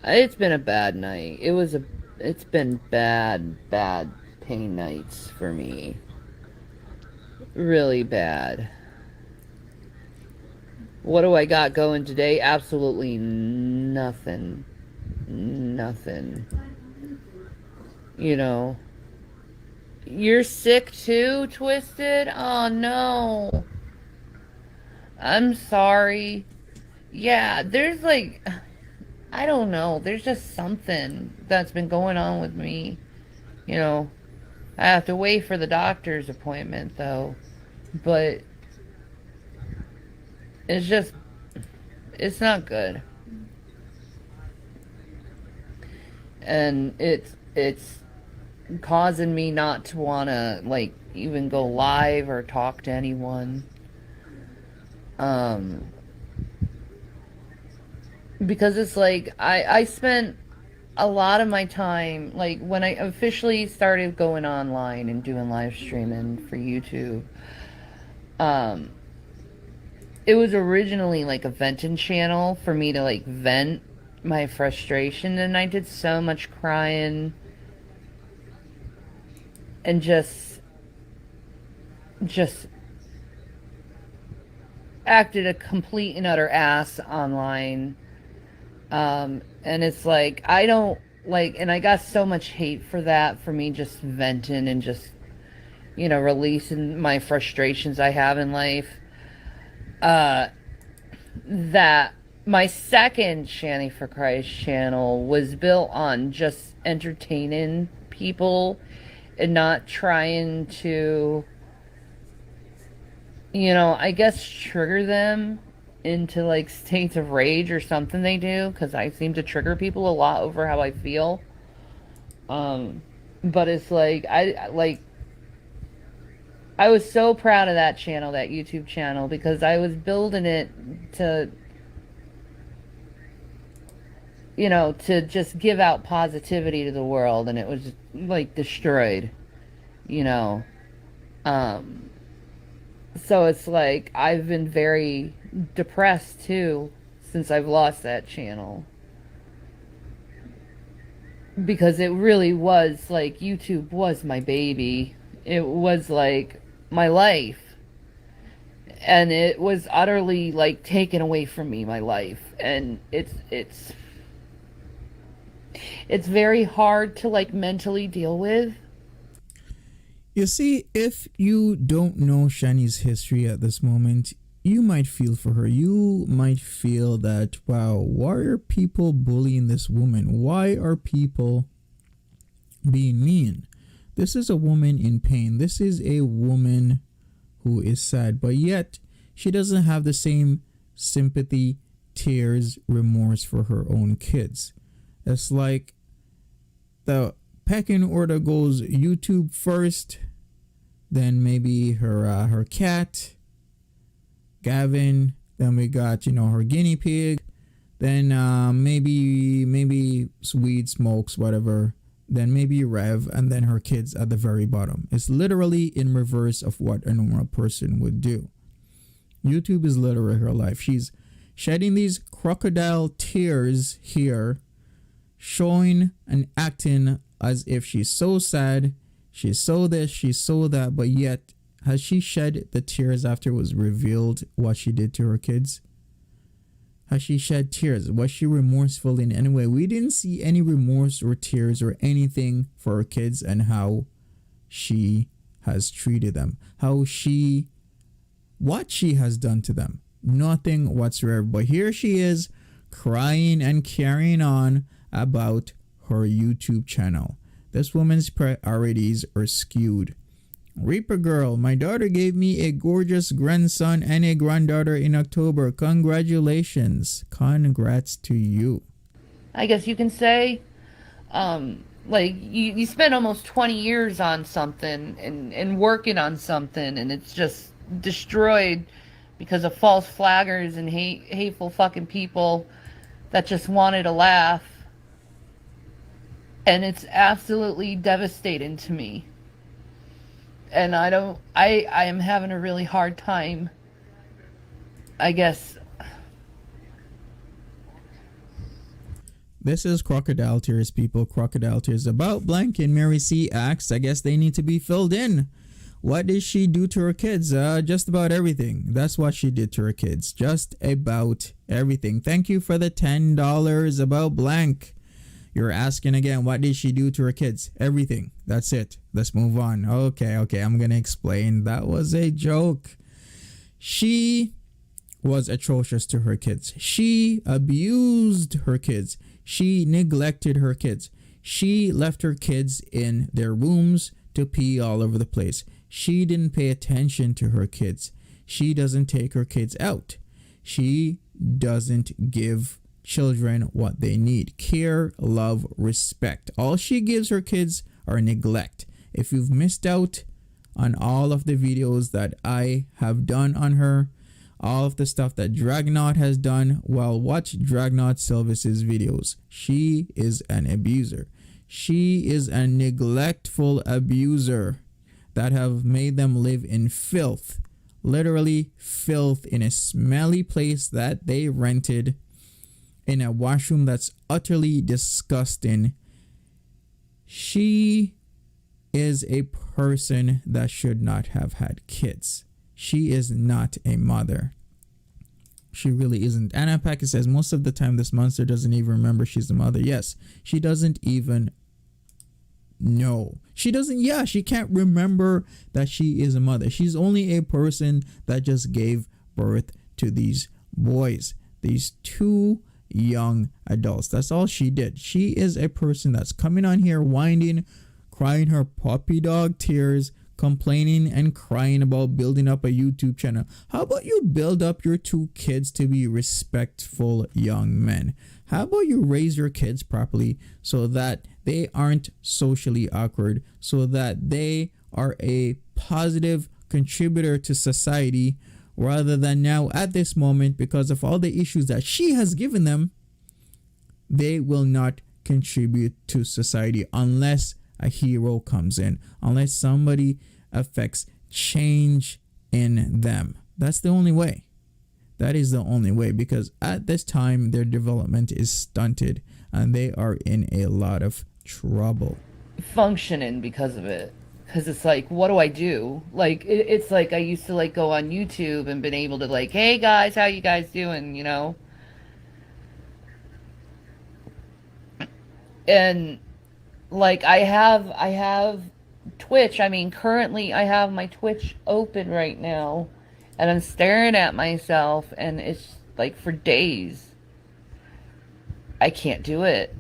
It's been a bad night. It's been bad pain nights for me. Really bad. What do I got going today? Absolutely nothing. Nothing. You know. You're sick too, Twisted? Oh no. I'm sorry. Yeah, there's like, I don't know. There's just something that's been going on with me. You know, I have to wait for the doctor's appointment though. But it's not good. And it's causing me not to want to like even go live or talk to anyone. Because it's like I spent a lot of my time, like when I officially started going online and doing live streaming for YouTube, it was originally like a venting channel for me to like vent my frustration, and I did so much crying and just acted a complete and utter ass online. And it's like, I don't like, and I got so much hate for that, for me just venting and just, you know, releasing my frustrations I have in life. That my second shannyforchrist channel was built on just entertaining people and not trying to, you know, I guess trigger them into like states of rage or something they do, because I seem to trigger people a lot over how I feel. But it's like I was so proud of that channel, that YouTube channel, because I was building it to, you know, to just give out positivity to the world, and it was like destroyed, you know. Um, so it's like I've been very depressed too since I've lost that channel, because it really was like YouTube was my baby. It was like my life, and it was utterly like taken away from me, my life. And it's very hard to like mentally deal with. You see, if you don't know Shanny's history at this moment, you might feel for her. You might feel that, wow, why are people bullying this woman? Why are people being mean? This is a woman in pain. This is a woman who is sad, but yet she doesn't have the same sympathy, tears, remorse for her own kids. It's like the pecking order goes YouTube first, then maybe her cat, Gavin, then we got, you know, her guinea pig, then maybe Sweet Smokes, whatever, then maybe Rev, and then her kids at the very bottom. It's literally in reverse of what a normal person would do. YouTube is literally her life. She's shedding these crocodile tears here, showing and acting as if she's so sad, she's so this, she's so that, but yet has she shed the tears after it was revealed what she did to her kids? Has she shed tears? Was she remorseful in any way? We didn't see any remorse or tears or anything for her kids and how she has treated them. What she has done to them. Nothing whatsoever. But here she is crying and carrying on about her YouTube channel. This woman's priorities are skewed. Reaper Girl, my daughter gave me a gorgeous grandson and a granddaughter in October. Congratulations. Congrats to you. I guess you can say, like you spent almost 20 years on something and working on something, and it's just destroyed because of false flaggers and hateful fucking people that just wanted a laugh. And it's absolutely devastating to me. And I am having a really hard time, I guess. This is Crocodile Tears, people. Crocodile Tears. About blank and Mary C. asks, I guess they need to be filled in. What did she do to her kids? Just about everything. That's what she did to her kids. Just about everything. Thank you for the $10 about blank. You're asking again, what did she do to her kids? Everything. That's it. Let's move on. Okay. I'm going to explain. That was a joke. She was atrocious to her kids. She abused her kids. She neglected her kids. She left her kids in their rooms to pee all over the place. She didn't pay attention to her kids. She doesn't take her kids out. She doesn't give children what they need: care, love, respect. All she gives her kids are neglect. If you've missed out on all of the videos that I have done on her, all of the stuff that Dragnot has done, well, watch Dragnot Silvis's videos. She is an abuser. She is a neglectful abuser that have made them live in filth, literally filth, in a smelly place that they rented, in a washroom that's utterly disgusting. She is a person that should not have had kids. She is not a mother. She really isn't. Anna Packett says most of the time this monster doesn't even remember she's a mother. Yes, she doesn't even know. She can't remember that she is a mother. She's only a person that just gave birth to these boys, these two young adults. That's all she did. She is a person that's coming on here whining, crying her puppy dog tears, complaining and crying about building up a YouTube channel. How about you build up your 2 kids to be respectful young men? How about you raise your kids properly so that they aren't socially awkward, so that they are a positive contributor to society, rather than now at this moment, because of all the issues that she has given them, they will not contribute to society unless a hero comes in, unless somebody affects change in them. That's the only way. That is the only way, because at this time their development is stunted and they are in a lot of trouble. Functioning because of it. Because it's like, what do I do? Like, it's like I used to like go on YouTube and been able to like, hey guys, how you guys doing? You know? And like I have Twitch. I mean, currently I have my Twitch open right now and I'm staring at myself and it's like for days I can't do it.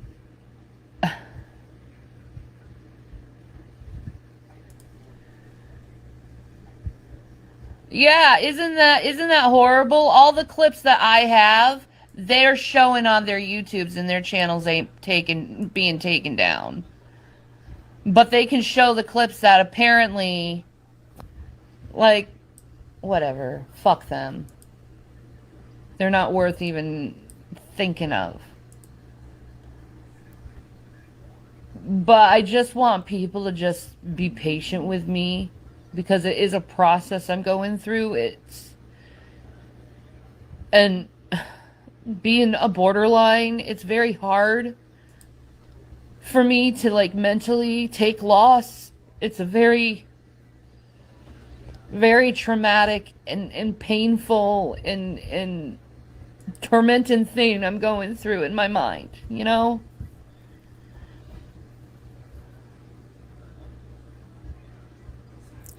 Yeah, isn't that horrible? All the clips that I have, they're showing on their YouTubes and their channels ain't being taken down. But they can show the clips that apparently, like, whatever. Fuck them. They're not worth even thinking of. But I just want people to just be patient with me, because it is a process I'm going through. And being a borderline, it's very hard for me to like mentally take loss. It's a very, very traumatic and painful and tormenting thing I'm going through in my mind, you know?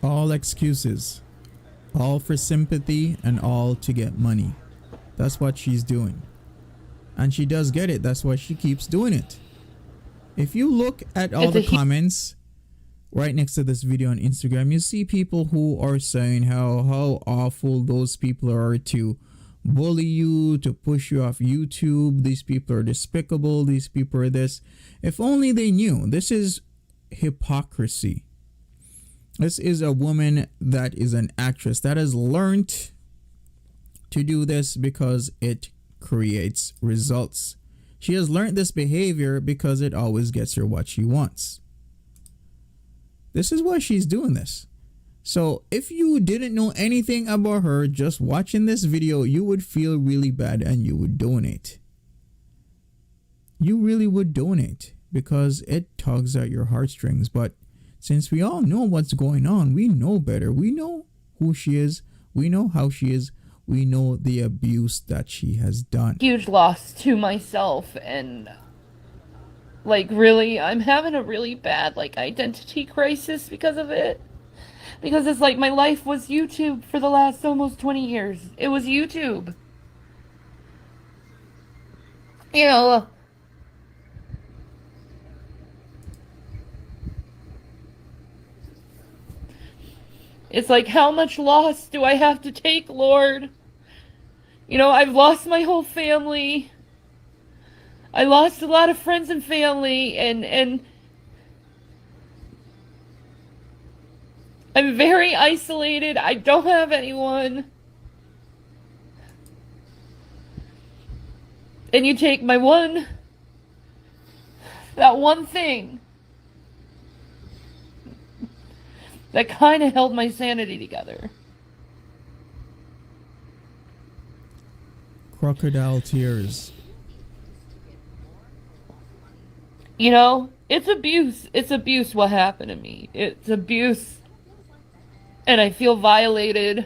All excuses, all for sympathy and all to get money. That's what she's doing. And she does get it. That's why she keeps doing it. If you look at all the comments right next to this video on Instagram, you see people who are saying how awful those people are to bully you, to push you off YouTube. These people are despicable. These people are this. If only they knew. This is hypocrisy. This is a woman that is an actress that has learned to do this because it creates results. She has learned this behavior because it always gets her what she wants. This is why she's doing this. So if you didn't know anything about her, just watching this video, you would feel really bad and you would donate. You really would donate because it tugs at your heartstrings. But since we all know what's going on, we know better. We know who she is. We know how she is. We know the abuse that she has done. Huge loss to myself, and like really, I'm having a really bad like identity crisis because of it. Because it's like my life was YouTube for the last almost 20 years. It was YouTube. You know, it's like, how much loss do I have to take, Lord? You know, I've lost my whole family. I lost a lot of friends and family, and I'm very isolated. I don't have anyone. And you take that one thing that kind of held my sanity together. Crocodile tears. You know, it's abuse. It's abuse what happened to me. It's abuse. And I feel violated.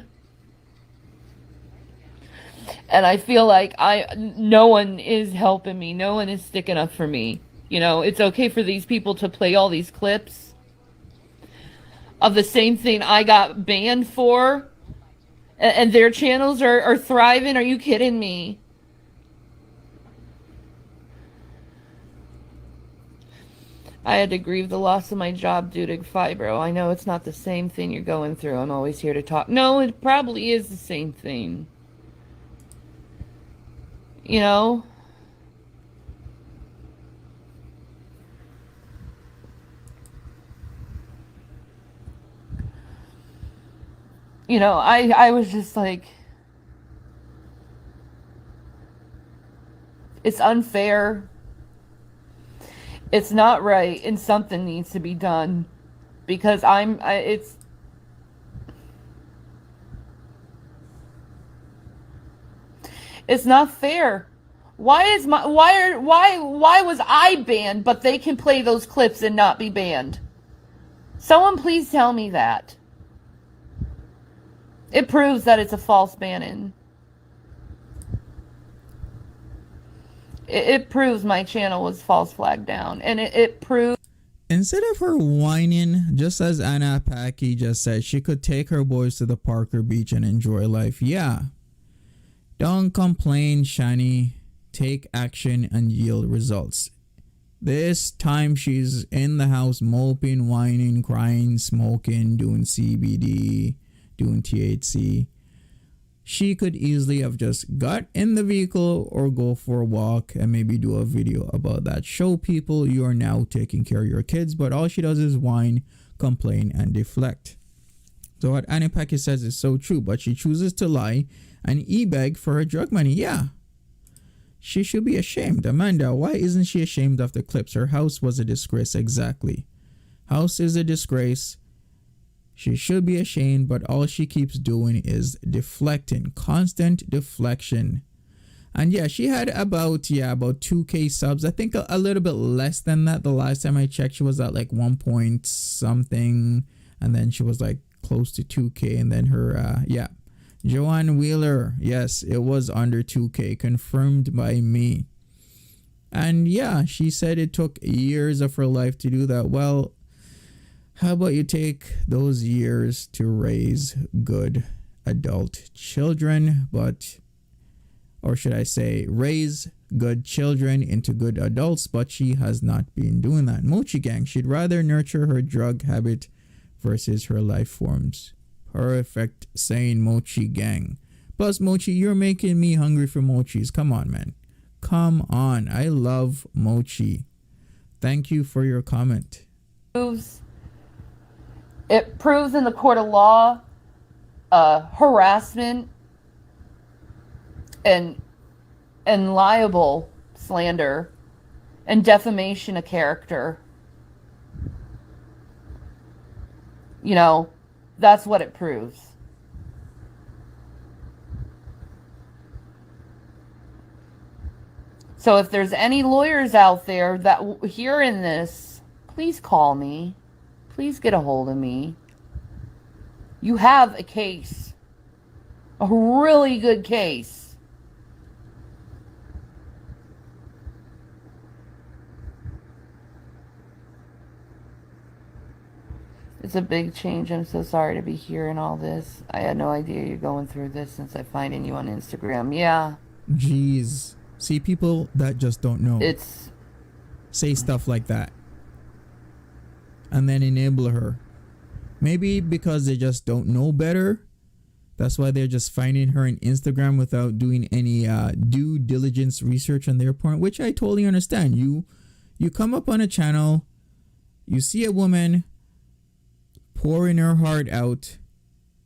And I feel like no one is helping me. No one is sticking up for me. You know, it's okay for these people to play all these clips of the same thing I got banned for, and their channels are thriving. Are you kidding me? I had to grieve the loss of my job due to fibro. I know it's not the same thing you're going through. I'm always here to talk. No, it probably is the same thing. You know? You know, I was just like, it's unfair. It's not right, and something needs to be done. Because it's not fair. Why was I banned, but they can play those clips and not be banned? Someone please tell me that. It proves that it's a false banning. It proves my channel was false flagged down. And it proves... Instead of her whining, just as Anna Packy just said, she could take her boys to the park or beach and enjoy life. Yeah. Don't complain, Shanny. Take action and yield results. This time she's in the house moping, whining, crying, smoking, doing CBD, doing THC. She could easily have just got in the vehicle or go for a walk and maybe do a video about that. Show people you are now taking care of your kids, but all she does is whine, complain, and deflect. So what Annie Packy says is so true, but she chooses to lie and e-beg for her drug money. Yeah. She should be ashamed. Amanda, why isn't she ashamed of the clips? Her house was a disgrace. Exactly. House is a disgrace. She should be ashamed, but all she keeps doing is deflecting. Constant deflection. And yeah, she had about 2K subs. I think a little bit less than that. The last time I checked, she was at like 1 point something. And then she was like close to 2K. And then her, Joanne Wheeler. Yes, it was under 2K. Confirmed by me. And yeah, she said it took years of her life to do that. Well, how about you take those years to raise good adult children, or should I say, raise good children into good adults, but she has not been doing that. Mochi Gang, she'd rather nurture her drug habit versus her life forms. Perfect saying, Mochi Gang. Plus, Mochi, you're making me hungry for mochis. Come on, man. Come on. I love mochi. Thank you for your comment. It proves in the court of law harassment and libel, slander, and defamation of character. You know, that's what it proves. So if there's any lawyers out there that hearing this, please call me. Please get a hold of me. You have a case. A really good case. It's a big change. I'm so sorry to be hearing all this. I had no idea you're going through this since I finding you on Instagram. Yeah. Jeez. See, people that just don't know. Say stuff like that. And then enable her. Maybe because they just don't know better. That's why they're just finding her on Instagram without doing any due diligence research on their part, which I totally understand. You come up on a channel, you see a woman pouring her heart out,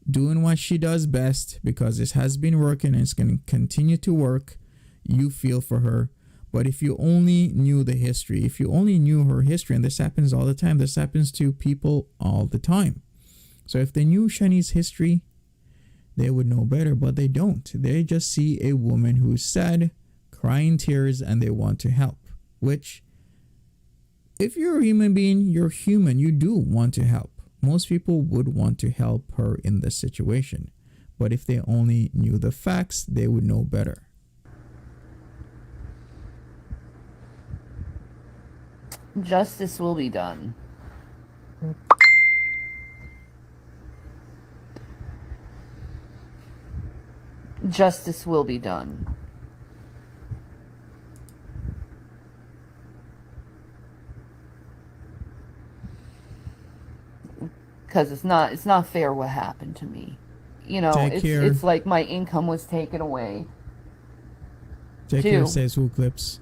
doing what she does best because it has been working and it's going to continue to work. You feel for her. But if you only knew the history, if you only knew her history, and this happens all the time, this happens to people all the time. So if they knew Shanny's history, they would know better, but they don't. They just see a woman who's sad, crying tears, and they want to help. Which, if you're a human being, you're human. You do want to help. Most people would want to help her in this situation. But if they only knew the facts, they would know better. Justice will be done. Justice will be done. because it's not fair what happened to me. Take care. It's like my income was taken away. Take care, says Who Clips.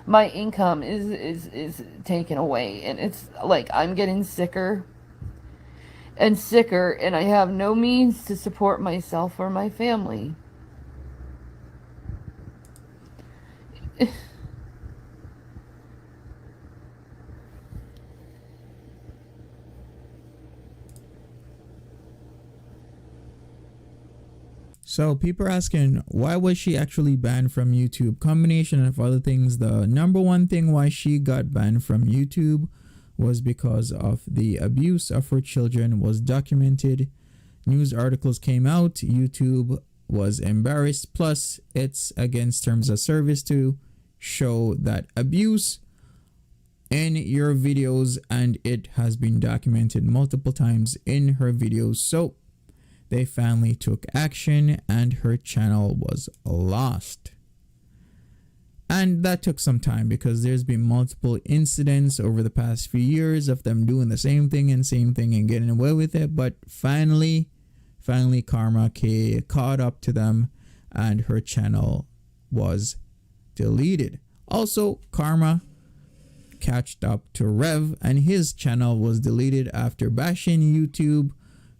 My income is taken away, and it's like I'm getting sicker and sicker, and I have no means to support myself or my family. So people are asking, why was she actually banned from YouTube? Combination of other things. The number one thing why she got banned from YouTube was because of the abuse of her children was documented. News articles came out. YouTube was embarrassed. Plus, it's against terms of service to show that abuse in your videos, and it has been documented multiple times in her videos. So they finally took action and her channel was lost. And that took some time because there's been multiple incidents over the past few years of them doing the same thing and getting away with it. But finally karma caught up to them and her channel was deleted. Also, karma catched up to Rev and his channel was deleted after bashing YouTube,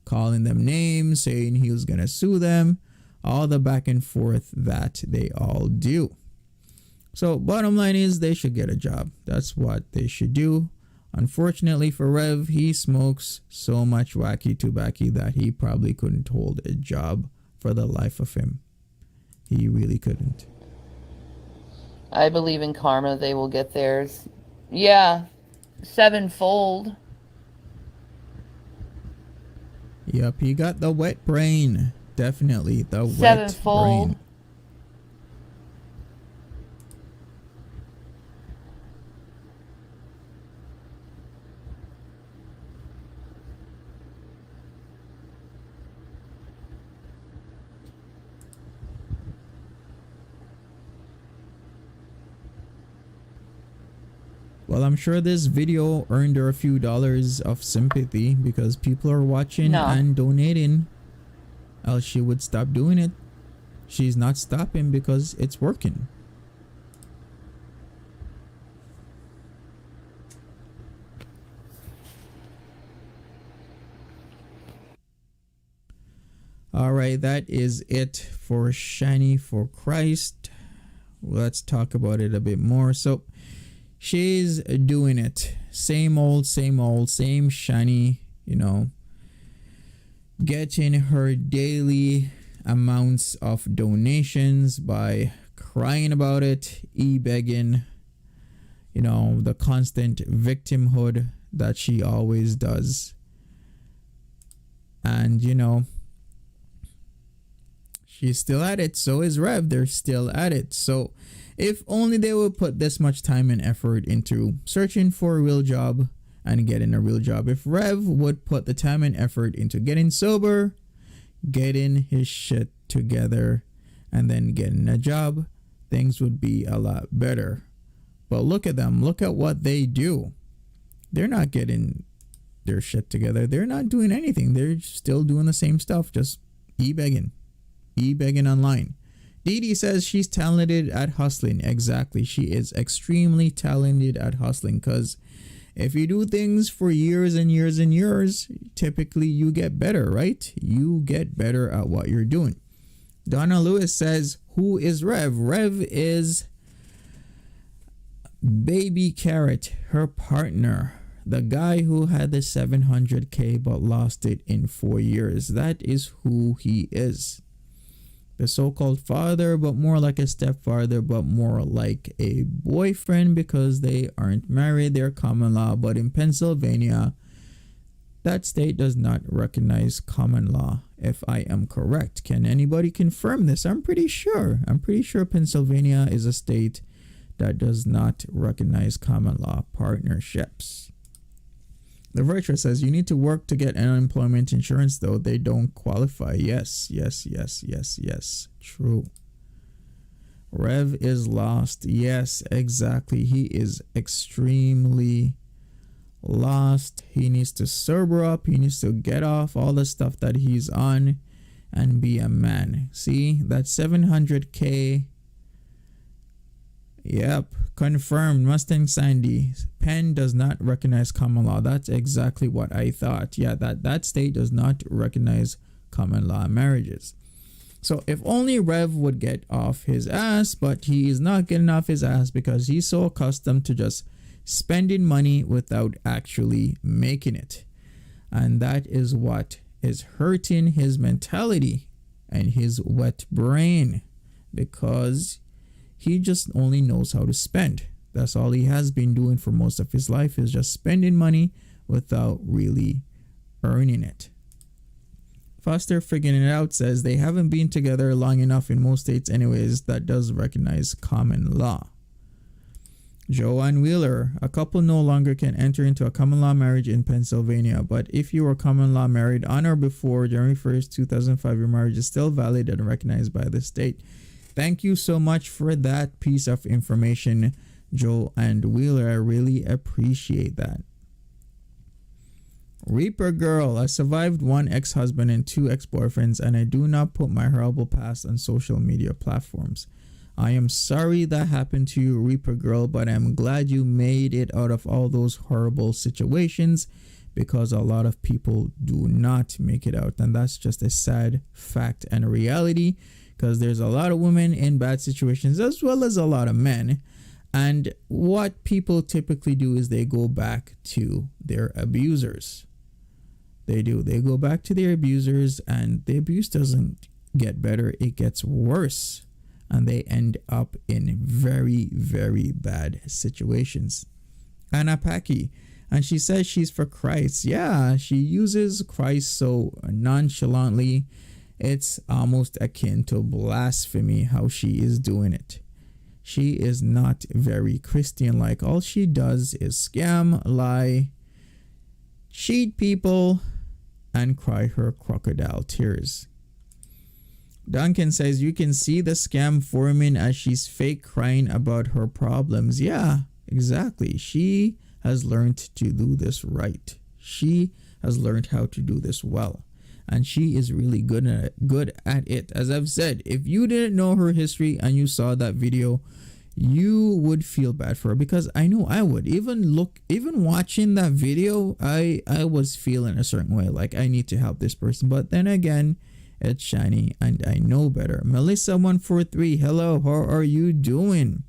calling them names, saying he was going to sue them, all the back and forth that they all do. So bottom line is they should get a job. That's what they should do. Unfortunately for Rev, he smokes so much wacky tobacco that he probably couldn't hold a job for the life of him. He really couldn't. I believe in karma. They will get theirs. Yeah, sevenfold. Yep, he got the wet brain. Definitely the Sevenfold. Wet brain. Well, I'm sure this video earned her a few dollars of sympathy because people are watching and donating. Else she would stop doing it. She's not stopping because it's working. Alright, that is it for Shanny for Christ. Let's talk about it a bit more. So she's doing it. Same old, same Shanny, getting her daily amounts of donations by crying about it, e-begging, the constant victimhood that she always does. And, she's still at it. So is Rev. They're still at it. So if only they would put this much time and effort into searching for a real job and getting a real job. If Rev would put the time and effort into getting sober, getting his shit together, and then getting a job, things would be a lot better. But look at them. Look at what they do. They're not getting their shit together. They're not doing anything. They're still doing the same stuff, just e-begging online. Dee Dee says she's talented at hustling. Exactly. She is extremely talented at hustling because if you do things for years and years and years, typically you get better, right? You get better at what you're doing. Donna Lewis says, who is Rev? Rev is Baby Carrot, her partner. The guy who had the 700K but lost it in 4 years. That is who he is. The so-called father, but more like a stepfather, but more like a boyfriend because they aren't married. They're common law. But in Pennsylvania, that state does not recognize common law, if I am correct. Can anybody confirm this? I'm pretty sure. Pennsylvania is a state that does not recognize common law partnerships. The Virtual says you need to work to get unemployment insurance, though they don't qualify. Yes. True. Rev is lost. Yes, exactly. He is extremely lost. He needs to sober up. He needs to get off all the stuff that he's on and be a man. See, that 700K. Yep, confirmed. Mustang Sandy. Penn does not recognize common law. That's exactly what I thought. Yeah, that state does not recognize common law marriages. So if only Rev would get off his ass, but he is not getting off his ass because he's so accustomed to just spending money without actually making it. And that is what is hurting his mentality and his wet brain, because he just only knows how to spend. That's all he has been doing for most of his life, is just spending money without really earning it. Foster Figuring It Out says they haven't been together long enough in most states anyways that does recognize common law. Joanne Wheeler, a couple no longer can enter into a common law marriage in Pennsylvania, but if you were common law married on or before January 1st, 2005, your marriage is still valid and recognized by the state. Thank you so much for that piece of information, Joanne Wheeler. I really appreciate that. Reaper Girl, I survived one ex-husband and 2 ex-boyfriends, and I do not put my horrible past on social media platforms. I am sorry that happened to you, Reaper Girl, but I'm glad you made it out of all those horrible situations, because a lot of people do not make it out, and that's just a sad fact and a reality, because there's a lot of women in bad situations as well as a lot of men. And what people typically do is they go back to their abusers. They do. They go back to their abusers, and the abuse doesn't get better. It gets worse. And they end up in very, very bad situations. Anna Packy. And she says she's for Christ. Yeah, she uses Christ so nonchalantly. It's almost akin to blasphemy how she is doing it. She is not very Christian-like. All she does is scam, lie, cheat people, and cry her crocodile tears. Duncan says you can see the scam forming as she's fake crying about her problems. Yeah, exactly. She has learned to do this right. She has learned how to do this well. And she is really good at it. As I've said, if you didn't know her history and you saw that video, you would feel bad for her, because I know I would. Even watching that video, I was feeling a certain way, like I need to help this person. But then again, it's Shanny and I know better. Melissa143, hello, how are you doing?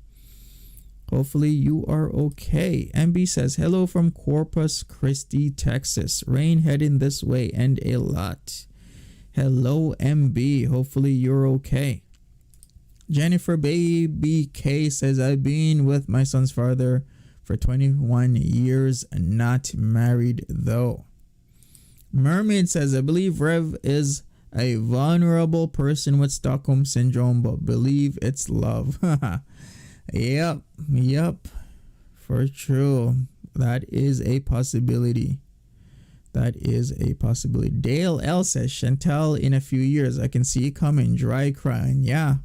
Hopefully you are okay. MB says, hello from Corpus Christi, Texas. Rain heading this way and a lot. Hello, MB. Hopefully you're okay. Jennifer Baby K says, I've been with my son's father for 21 years, not married though. Mermaid says, I believe Rev is a vulnerable person with Stockholm Syndrome, but believe it's love. Yep, for true. That is a possibility. Dale L says, Chantal in a few years, I can see it coming, dry crying. Yeah,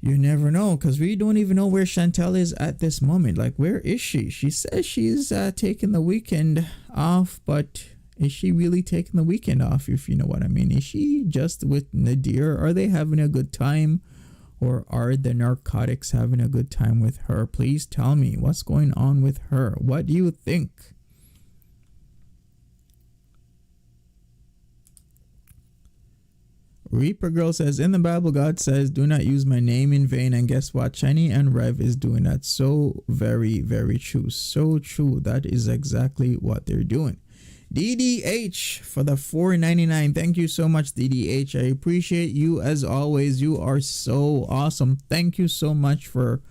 you never know, because we don't even know where Chantal is at this moment. Like, where is she? She says she's taking the weekend off, but is she really taking the weekend off, if you know what I mean? Is she just with Nadir? Are they having a good time? Or are the narcotics having a good time with her? Please tell me what's going on with her. What do you think? Reaper Girl says, in the Bible, God says, do not use my name in vain. And guess what? Shanny and Rev is doing that. So very, very true. So true. That is exactly what they're doing. DDH for the $4.99. Thank you so much, DDH. I appreciate you as always. You are so awesome. Thank you so much for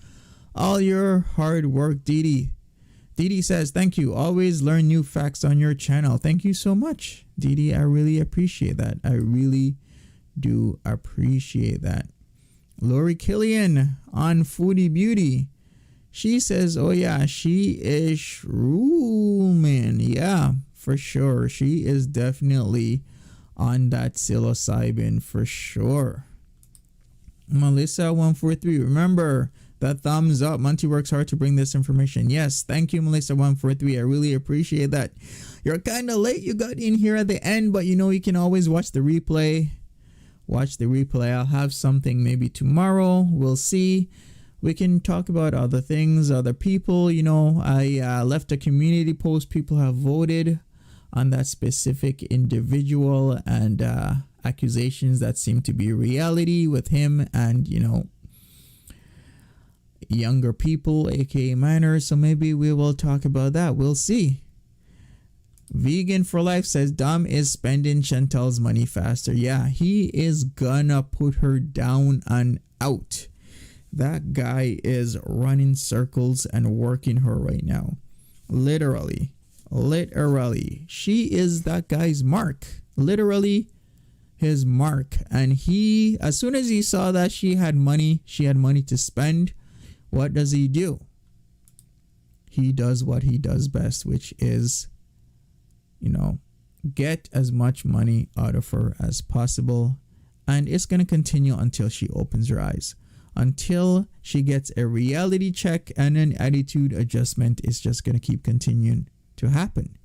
all your hard work, Didi. Didi says, thank you. Always learn new facts on your channel. Thank you so much, Didi. I really appreciate that. I really do appreciate that. Lori Killian on Foodie Beauty. She says, oh yeah, she is shrooming. Yeah, for sure. She is definitely on that psilocybin for sure. Melissa143, remember, the thumbs up. Monty works hard to bring this information. Yes, thank you, Melissa143. I really appreciate that. You're kind of late. You got in here at the end, but you know you can always watch the replay. Watch the replay. I'll have something maybe tomorrow. We'll see. We can talk about other things, other people. You know, I left a community post. People have voted on that specific individual, and accusations that seem to be reality with him and, you know, younger people, aka minors. So maybe we will talk about that. We'll see. Vegan for Life says Dom is spending Chantal's money faster. Yeah, he is gonna put her down and out. That guy is running circles and working her right now. Literally. She is that guy's mark. Literally his mark. And he, as soon as he saw that she had money to spend, what does he do? He does what he does best, which is, you know, get as much money out of her as possible. And it's going to continue until she opens her eyes. Until she gets a reality check and an attitude adjustment, it's just going to keep continuing to happen.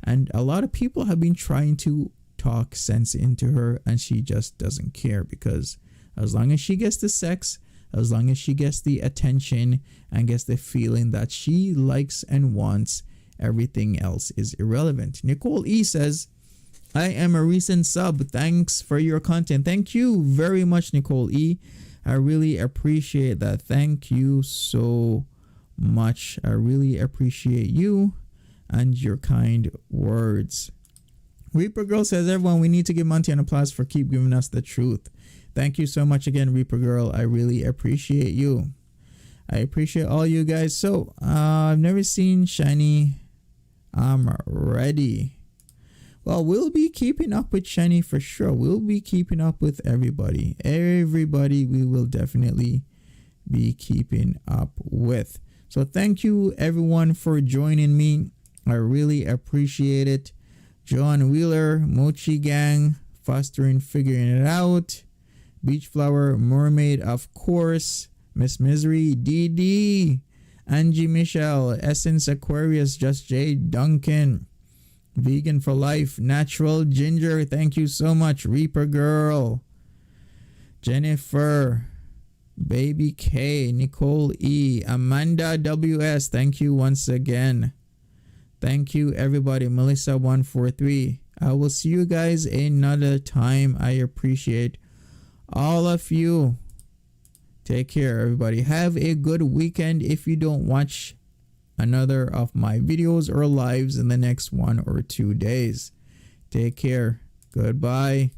And a lot of people have been trying to talk sense into her, and she just doesn't care, because as long as she gets the sex, as long as she gets the attention and gets the feeling that she likes and wants, everything else is irrelevant. Nicole E says, I am a recent sub. Thanks for your content. Thank you very much, Nicole E. I really appreciate that. Thank you so much. I really appreciate you and your kind words. Reaper Girl says, everyone, we need to give Monty an applause for keep giving us the truth. Thank you so much again, Reaper Girl. I really appreciate you. I appreciate all you guys. So, I've never seen Shanny. I'm ready. Well, we'll be keeping up with Shanny for sure. We'll be keeping up with everybody. Everybody we will definitely be keeping up with. So thank you everyone for joining me. I really appreciate it. John Wheeler, Mochi Gang, Fostering Figuring It Out, Beach Flower, Mermaid, of course, Miss Misery, DD, Angie Michelle, Essence Aquarius, Just J, Duncan, Vegan for Life, Natural Ginger, thank you so much, Reaper Girl, Jennifer, Baby K, Nicole E, Amanda WS, thank you once again. Thank you everybody, Melissa143. I will see you guys another time. I appreciate all of you. Take care everybody. Have a good weekend if you don't watch another of my videos or lives in the next 1 or 2 days. Take care. Goodbye.